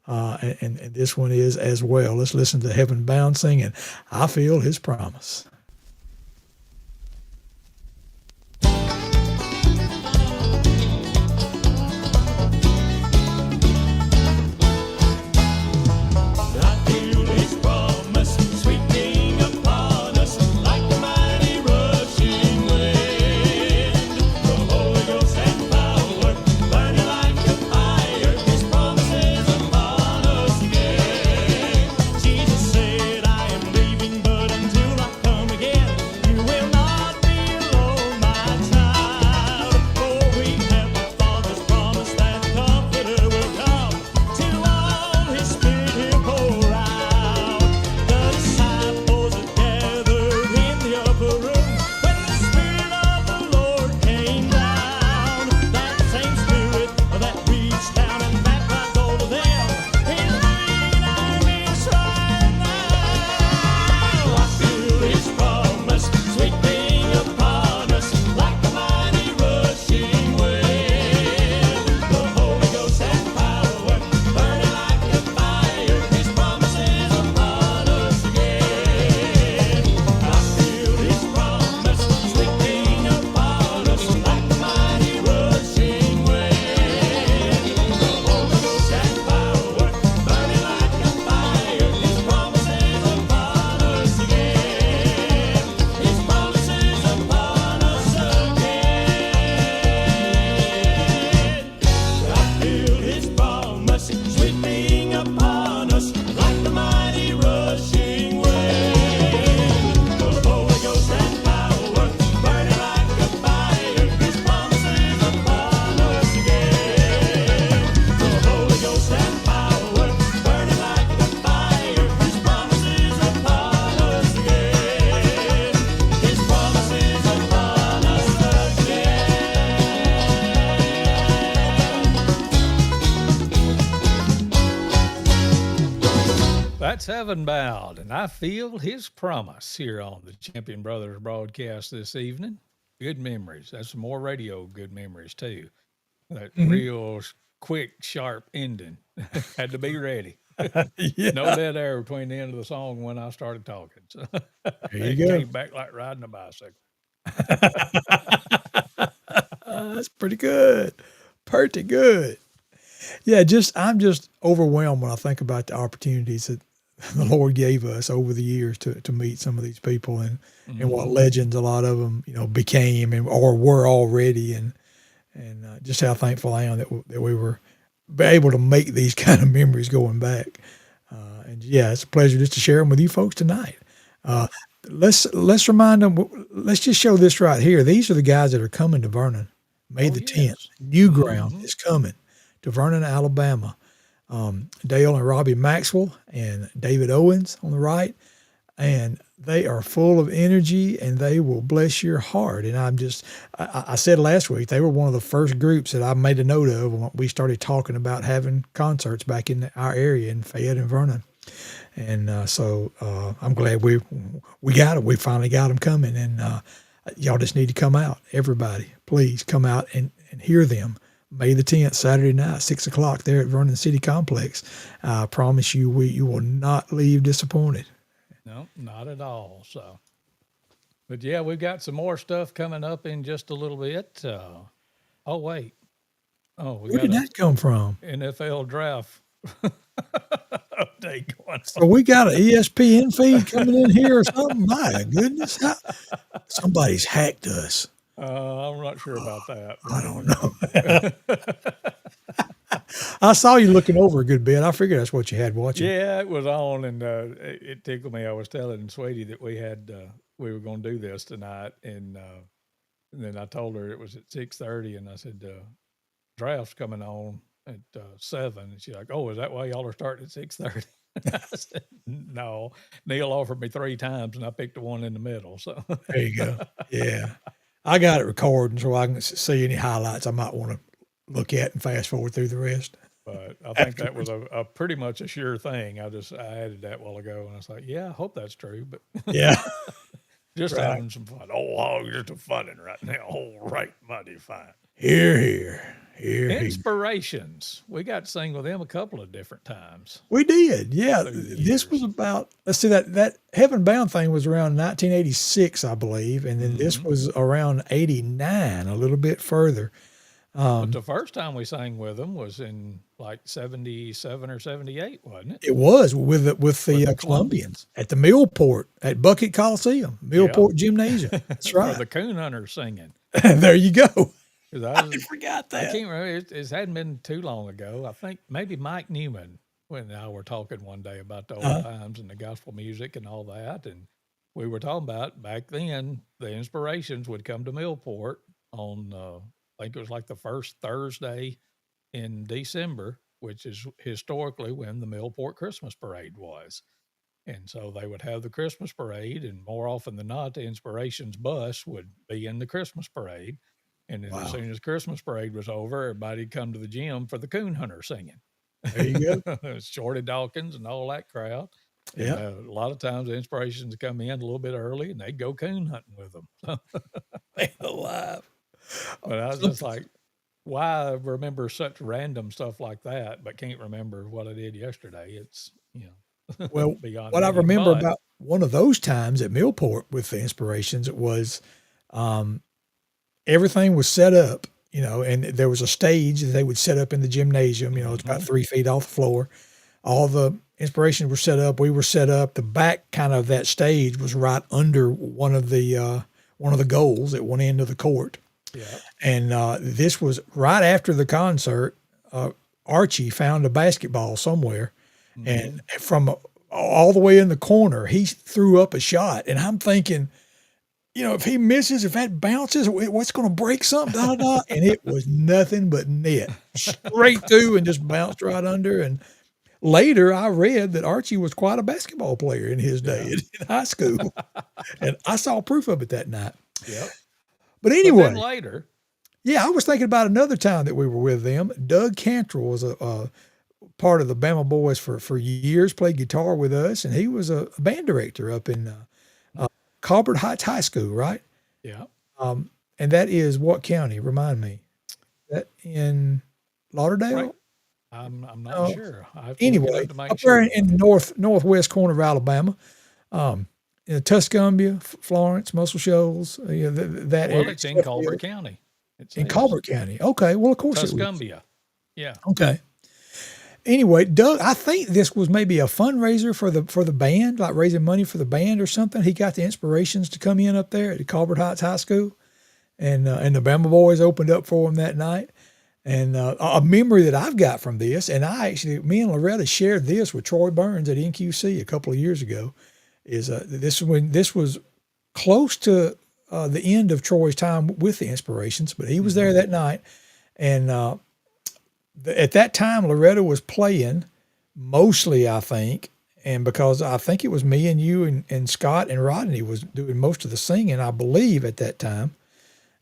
and this one is as well. Let's listen to Heaven Bound singing, I Feel His Promise. I feel His promise sweeping upon us like a mighty rushing wind. The Holy Ghost and power burning like a fire. His promises upon us again. Jesus said, I am leaving, but until I come That's Heaven Bound, and I feel his promise here on the Champion Brothers broadcast this evening. Good memories. That's some more radio good memories, too. That Mhm. real quick, sharp ending. Had to be ready. No Yeah, dead air between the end of the song and when I started talking. So there you it go. came back like riding a bicycle. That's pretty good. Pretty good. Yeah, I'm just overwhelmed when I think about the opportunities that the Lord gave us over the years to meet some of these people and what Hmm. legends a lot of them, became and or were already and just how thankful I am that we were able to make these kind of memories going back. And yeah, it's a pleasure just to share them with you folks tonight. Uh, Yeah. let's remind them. Let's just show this right here. These are the guys that are coming to Vernon, May Oh, the 10th. yes. New Ground Hmm. is coming to Vernon, Alabama. Dale and Robbie Maxwell and David Owens on the right, and they are full of energy and they will bless your heart. And I said last week, they were one of the first groups that I made a note of when we started talking about having concerts back in our area in Fayette and Vernon. And I'm glad we got them. We finally got them coming, and y'all just need to come out. Everybody, please come out and hear them. May the 10th, Saturday night, 6 o'clock there at Vernon City Complex. I promise you, you will not leave disappointed. No, not at all. So, but yeah, we've got some more stuff coming up in just a little bit. Oh, wait. Oh, we Where got did a that come from? NFL draft update going So on. we got an ESPN feed coming in here or something? My goodness, somebody's hacked us. I'm not sure about that, but I don't know. anyway. I saw you looking over a good bit. I figured that's what you had watching. Yeah, it was on, and it tickled me. I was telling Sweetie that we were going to do this tonight, and then I told her it was at 6:30, and I said draft's coming on at 7, and she's like, "Oh, is that why y'all are starting at 6:30?" I said, "No." Neil offered me 3 times, and I picked the one in the middle. So, There you go. Yeah. I got it recording so I can see any highlights I might want to look at and fast forward through the rest but I think that was afterwards. a pretty much a sure thing. I added that while ago, and I was like, "Yeah, I hope that's true." But Yeah. just Right. having some fun. Oh, you're too funning right now. All right, mighty fine. Here, here. Here, here. Inspirations. We got to sing with them a couple of different times We did. Yeah. through the This was years. about, let's see, that Heaven Bound thing was around 1986, I believe. And then this Hmm. was around 89, a little bit further. But the first time we sang with them was in like 77 or 78, wasn't it? It was with With the the Colombians Colombians. at the Millport at Bucket Coliseum, Yep. Millport Gymnasium. That's For right. the coon hunters singing. There you go. 'Cause I forgot I that. can't remember. It hadn't been too long ago. I think maybe Mike Newman and I were talking one day about the old Uh, times and the gospel music and all that. And we were talking about back then, the inspirations would come to Millport on, I think it was like the first Thursday in December, which is historically when the Millport Christmas parade was. And so they would have the Christmas parade, and more often than not, the Inspirations bus would be in the Christmas parade. And then as wow. soon as Christmas parade was over, everybody'd come to the gym for the coon hunter singing. There you go. Shorty Dawkins and all that crowd. And Yeah. a lot of times the Inspirations come in a little bit early and they'd go coon hunting with them. Man alive. But I was Some- just like, why remember such random stuff like that, but can't remember what I did yesterday? It's, Well, beyond what I me. remember But about one of those times at Millport with the Inspirations, it was um, everything was set up, and there was a stage that they would set up in the gymnasium. It's about Mhm. 3 feet off the floor. All the Inspirations were set up. We were set up. The back kind of that stage was right under one of the goals at one end of the court. yeah. And this was right after the concert. Archie found a basketball somewhere, Mhm. and from all the way in the corner, he threw up a shot. And I'm thinking, if he misses, if that bounces, what's going to break something? Da, da, da. And it was nothing but net, straight through, and just bounced right under. And later, I read that Archie was quite a basketball player in his day Yeah. in high school, and I saw proof of it that night. Yep. But But then anyway, later, yeah, I was thinking about another time that we were with them. Doug Cantrell was a part of the Bama Boys for years, played guitar with us, and he was a band director up in Colbert Heights High School, right? Yeah. And that is what county? Remind me. That in Lauderdale? Right. I'm not Oh, sure. I have to look it anyway, up to make up there sure. in the northwest corner of Alabama, in Tuscumbia, Florence, Muscle Shoals, that Well, area. it's in Colbert County. It In says Colbert County. Okay, well, of course it was. Tuscumbia. Yeah. Okay. Anyway, Doug, I think this was maybe a fundraiser for the band, like raising money for the band or something. He got the Inspirations to come in up there at Colbert Heights High School, and the Bama Boys opened up for him that night. And a memory that I've got from this, and me and Loretta shared this with Troy Burns at NQC a couple of years ago, is this was close to the end of Troy's time with the Inspirations, but he was there that night, and at that time Loretta was playing mostly, I think, and because I think it was me and you and Scott and Rodney was doing most of the singing, I believe, at that time,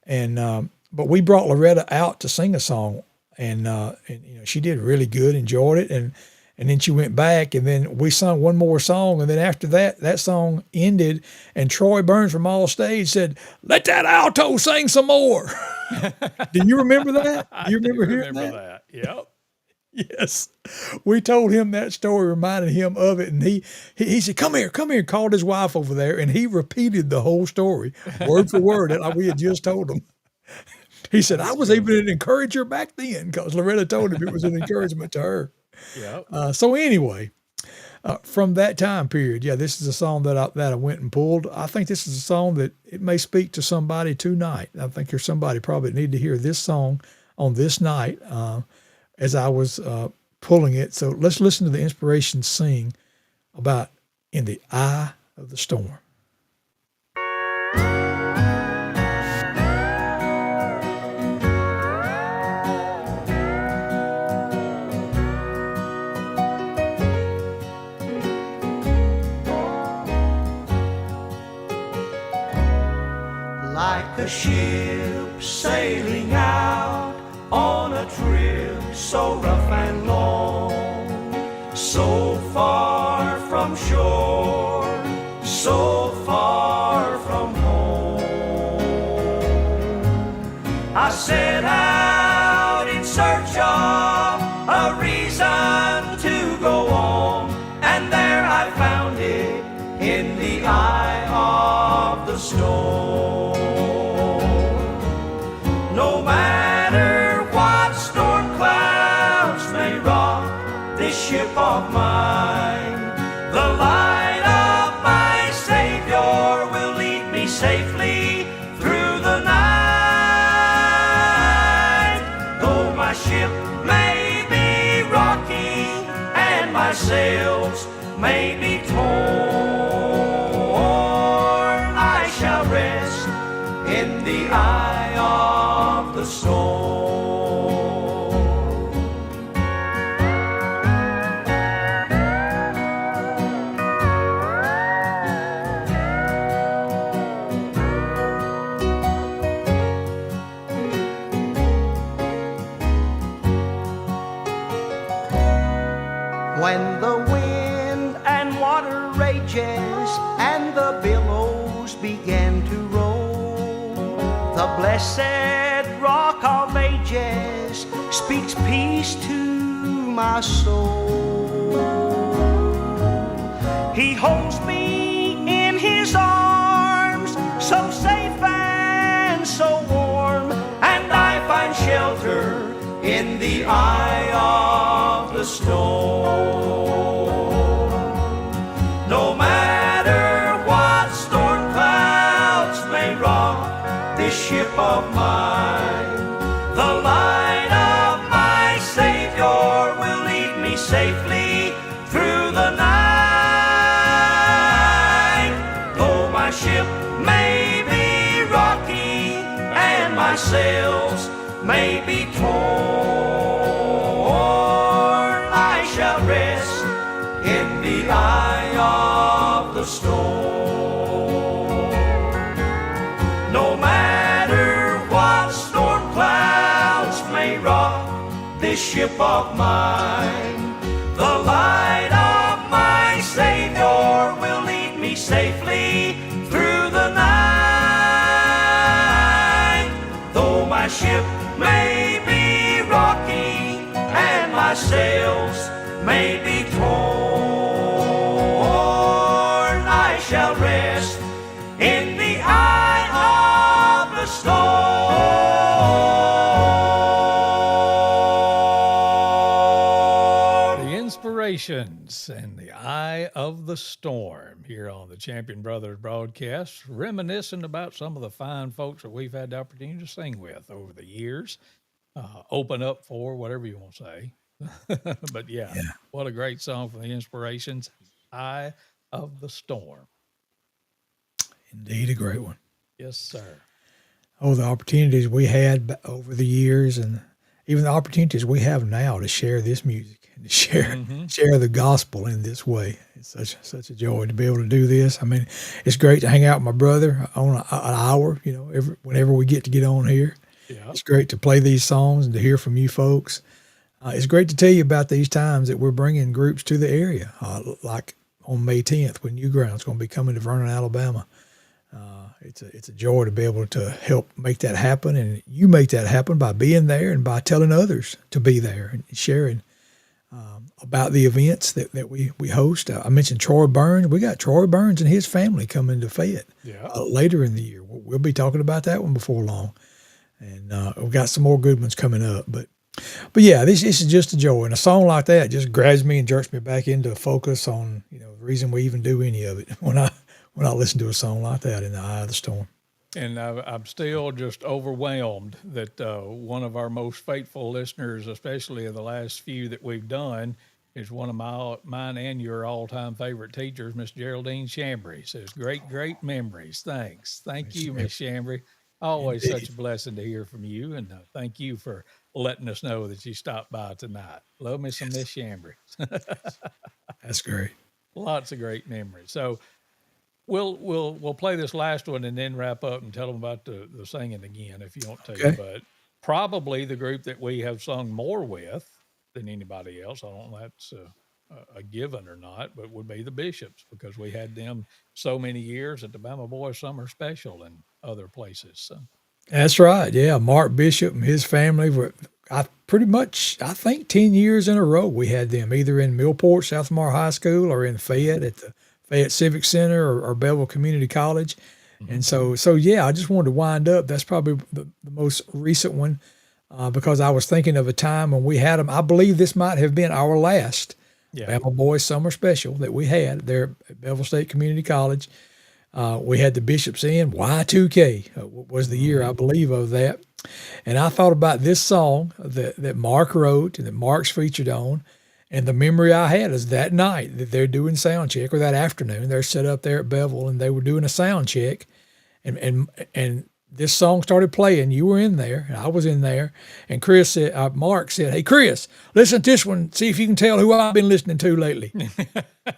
and but we brought Loretta out to sing a song, and she did really good, enjoyed it, and then she went back, and then we sung one more song, and then after that song ended, and Troy Burns from All Stage said, "Let that alto sing some more." Do you remember that? Do you remember hearing that? Yep. Yes. We told him that story, reminded him of it, and he said, come here, and called his wife over there, and he repeated the whole story, word for word, like we had just told him. He said, I was even an encourager back then, because Loretta told him it was an encouragement to her. Yep. So anyway, from that time period, this is a song that I went and pulled. I think this is a song that it may speak to somebody tonight. I think there's somebody probably need to hear this song on this night as I was pulling it. So let's listen to the Inspirations sing about In the Eye of the Storm. Like a ship sailing out on a trip so rough and long, so far from shore, so far from home. I set out in search of a reason to go on, and there I found it in the eye of the storm. No matter what storm clouds may rock this ship of mine, the light of my Savior will lead me safely through the night. Though my ship may be rocking and my sails may be torn, I shall rest in the eye of the storm. When the wind and water rages and the billows begin to roll, the blessed rock of ages speaks peace to my soul. He holds me in his arms, so safe and so warm, and I find shelter in the eye of the storm. No matter what storm clouds may rock this ship of mine, the light of my Savior will lead me safely through the night. Though my ship may be rocking and my sails may be torn, I shall rest in the eye of the storm. No matter what storm clouds may rock this ship of mine, may be torn, I shall rest in the eye of the storm. The Inspirations and the Eye of the Storm here on the Champion Brothers broadcast, reminiscing about some of the fine folks that we've had the opportunity to sing with over the years, open up for, whatever you want to say. But yeah, what a great song from the Inspirations, Eye of the Storm. Indeed, a great one. Yes, sir. Oh, the opportunities we had over the years, and even the opportunities we have now to share this music and to share the gospel in this way. It's such a joy to be able to do this. I mean, it's great to hang out with my brother on an hour, whenever we get on here. Yeah. It's great to play these songs and to hear from you folks. It's great to tell you about these times that we're bringing groups to the area, like on May 10th when New Ground's going to be coming to Vernon, Alabama. It's a joy to be able to help make that happen, and you make that happen by being there and by telling others to be there and sharing about the events that we host. I mentioned Troy Burns. We got Troy Burns and his family coming to Fayette later in the year. We'll be talking about that one before long, and we've got some more good ones coming up. But yeah, this is just a joy, and a song like that just grabs me and jerks me back into focus on the reason we even do any of it when I listen to a song like that, In the Eye of the Storm. And I'm still just overwhelmed that one of our most faithful listeners, especially of the last few that we've done, is one of mine and your all-time favorite teachers, Miss Geraldine Chambry. Says, great memories. Thanks. Thank you, Miss Chambry. Always such a blessing to hear from you, and thank you for letting us know that you stopped by tonight. Love me some Miss Chambry. That's great. Lots of great memories. So we'll play this last one and then wrap up and tell them about the singing again if you want to. Okay. But probably the group that we have sung more with than anybody else, I don't know if that's a given or not, but would be the Bishops, because we had them so many years at the Bama Boys Summer Special and other places. So. That's right. Yeah, Mark Bishop and his family were. I think 10 years in a row we had them either in Millport, South Lamar High School, or in Fayette at the Fayette Civic Center or Belleville Community College. Mm-hmm. And so yeah, I just wanted to wind up. That's probably the most recent one because I was thinking of a time when we had them. I believe this might have been our last Bama Boys Summer Special that we had there at Belleville State Community College. We had the Bishops in. Y2K was the year, I believe, of that. And I thought about this song that Mark wrote and that Mark's featured on. And the memory I had is that night that they're doing sound check, or that afternoon, they're set up there at Bevel and they were doing a sound check. And this song started playing. You were in there, and I was in there. And Mark said, "Hey, Chris, listen to this one. See if you can tell who I've been listening to lately." Do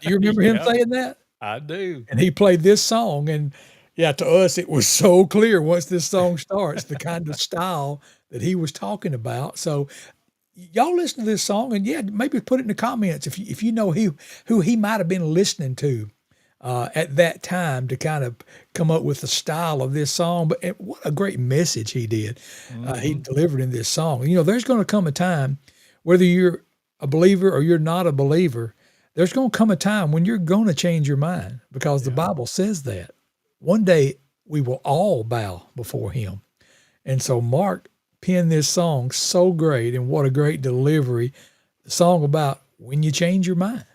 you remember him saying that? I do. And he played this song, and yeah, to us, it was so clear once this song starts, the kind of style that he was talking about. So y'all listen to this song, and yeah, maybe put it in the comments if you know who he might have been listening to at that time to kind of come up with the style of this song. But what a great message he did. He delivered in this song. There's going to come a time, whether you're a believer or you're not a believer, there's going to come a time when you're going to change your mind, because the Bible says that. One day we will all bow before him. And so Mark penned this song so great, and what a great delivery. The song about when you change your mind.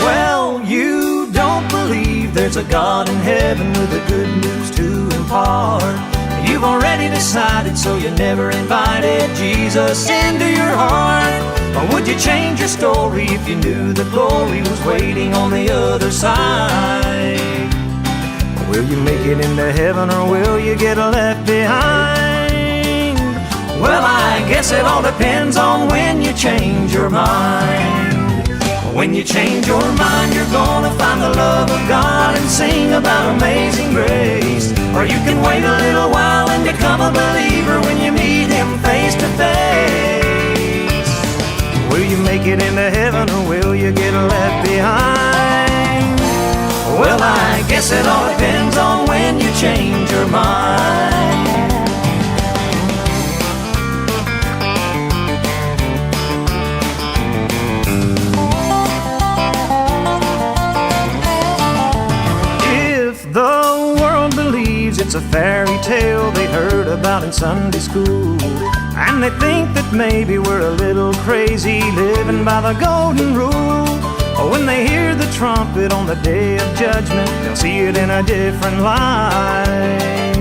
Well, you don't believe there's a God in heaven with the good news to impart. You've already decided, so you never invited Jesus into your heart. Or would you change your story if you knew the glory was waiting on the other side? Will you make it into heaven, or will you get left behind? Well, I guess it all depends on when you change your mind. When you change your mind, you're gonna find the love of God and sing about amazing grace. Or you can wait a little while and become a believer when you meet him face to face. Will you make it into heaven, or will you get left behind? Well, I guess it all depends on when you change your mind. it's a fairy tale they heard about in Sunday school. And they think that maybe we're a little crazy living by the golden rule. But when they hear the trumpet on the day of judgment, they'll see it in a different light.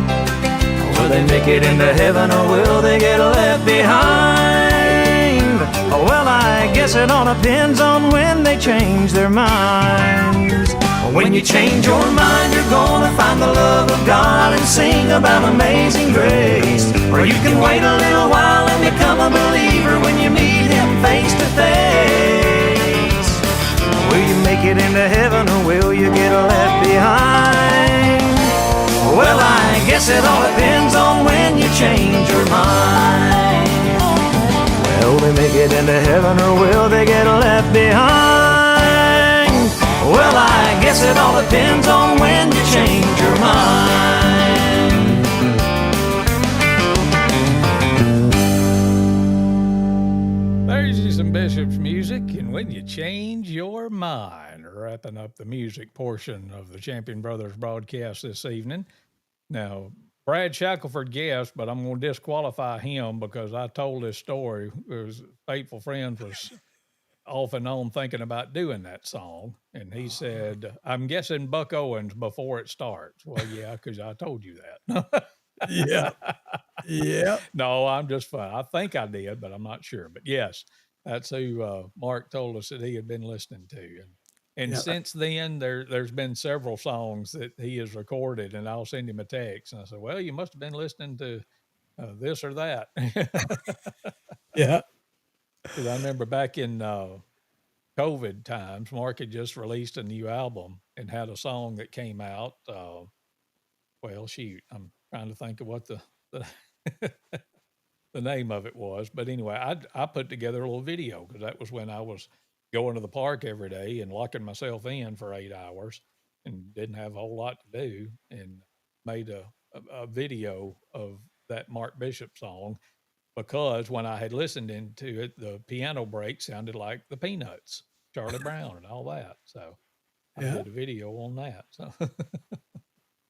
Will they make it into heaven or will they get left behind? Well, I guess it all depends on when they change their minds. When you change your mind, you're gonna find the love of God and sing about amazing grace. Or you can wait a little while and become a believer when you meet Him face to face. Will you make it into heaven or will you get left behind? Well, I guess it all depends on when you change your mind. Will they make it into heaven or will they get left behind? Well, I guess it all depends on when you change your mind. There's some Bishop's music, and when you change your mind, wrapping up the music portion of the Champion Brothers broadcast this evening. Now, Brad Shackelford guessed, but I'm going to disqualify him because I told this story. His faithful friend was off and on thinking about doing that song, and he said, "I'm guessing Buck Owens before it starts." Well, yeah, because I told you that. Yeah. Yeah. No, I'm just fine. I think I did, but I'm not sure. But yes, that's who Mark told us that he had been listening to. And Yeah. since then, there's been several songs that he has recorded, and I'll send him a text. And I said, "Well, you must have been listening to this or that." Yeah. Because I remember back in COVID times, Mark had just released a new album and had a song that came out. Well, shoot, I'm trying to think of what the the name of it was. But anyway, I put together a little video because that was when I was going to the park every day and locking myself in for 8 hours and didn't have a whole lot to do, and made a video of that Mark Bishop song because when I had listened into it, the piano break sounded like the Peanuts, Charlie Brown, and all that. So I Yeah. did a video on that. So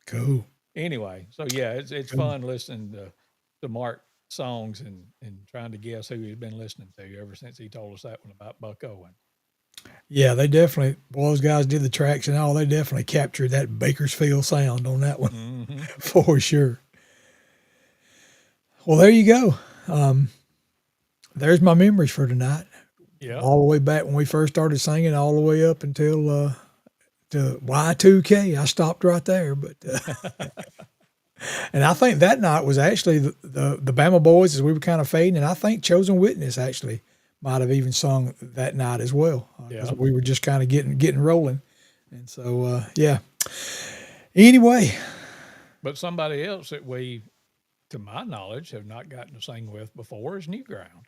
Cool. anyway, so yeah, it's Cool. fun listening to Mark songs and trying to guess who he's been listening to ever since he told us that one about Buck Owen. Yeah, they definitely, well, those guys did the tracks and all. They definitely captured that Bakersfield sound on that one Mm-hmm. for sure. Well, there you go. There's my memories for tonight. Yeah. All the way back when we first started singing, all the way up until to Y2K. I stopped right there, but and I think that night was actually the Bama Boys as we were kind of fading, and I think Chosen Witness actually might have even sung that night as well. Yeah. We were just kind of getting rolling, and so yeah. Anyway, But somebody else that we, to my knowledge, have not gotten to sing with before is New Ground.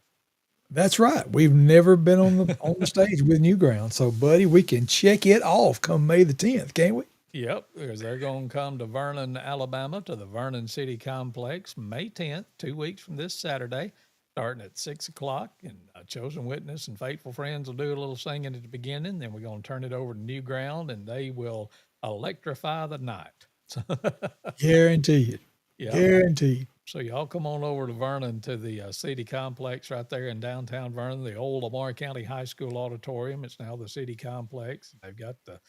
that's right. We've never been on the stage with New Ground, so buddy, we can check it off come May the 10th, can't we? Yep, because they're going to come to Vernon, Alabama, to the Vernon City Complex May 10th, 2 weeks from this Saturday, starting at 6 o'clock. And Chosen Witness and Faithful Friends will do a little singing at the beginning. Then we're going to turn it over to New Ground, and they will electrify the night. Guaranteed. Yeah. Guaranteed. So y'all come on over to Vernon to the city complex right there in downtown Vernon, the old Lamar County High School auditorium. It's now the city complex. They've got the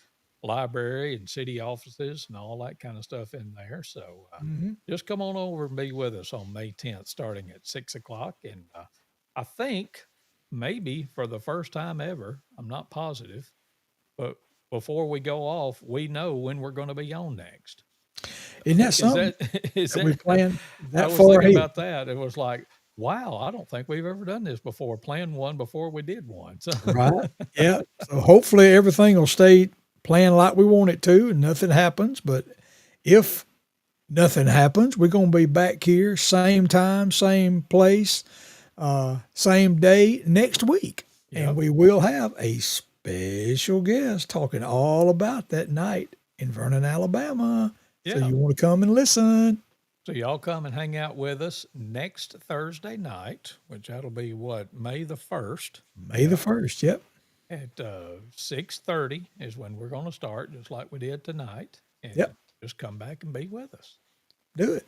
library and city offices and all that kind of stuff in there. So just come on over and be with us on May 10th, starting at 6 o'clock. And I think maybe for the first time ever, I'm not positive, but before we go off, we know when we're going to be on next. Isn't that something? Is that we planned I that was far thinking ahead? about that. It was like, wow, I don't think we've ever done this before. Planned one before we did one. So Right. Yeah. So hopefully everything will stay playing like we want it to and nothing happens. But if nothing happens, we're going to be back here, same time, same place, same day next week. Yep. And we will have a special guest talking all about that night in Vernon, Alabama. So Yeah. you want to come and listen. So y'all come and hang out with us next Thursday night, which that'll be what, May the 1st May the 1st. Yep. at 6:30 is when we're going to start, just like we did tonight. And Yep. just come back and be with us. Do it.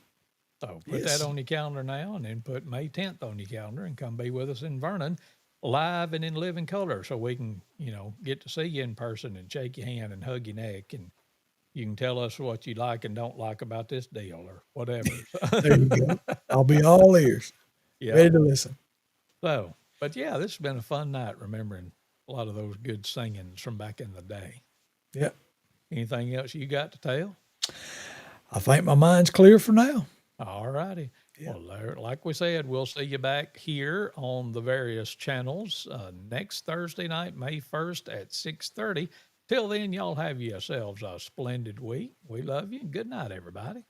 So put Yes. that on your calendar now, and then put May 10th on your calendar, and come be with us in Vernon, live and in living color, so we can, get to see you in person and shake your hand and hug your neck, and you can tell us what you like and don't like about this deal or whatever. There you go. I'll be all ears, Yeah. ready to listen. So, but yeah, this has been a fun night remembering a lot of those good singings from back in the day. Yep. Anything else you got to tell? I think my mind's clear for now. All righty. Well, like we said, we'll see you back here on the various channels next Thursday night, May 1st at 6:30. Till then, y'all have yourselves a splendid week. We love you, and good night, everybody.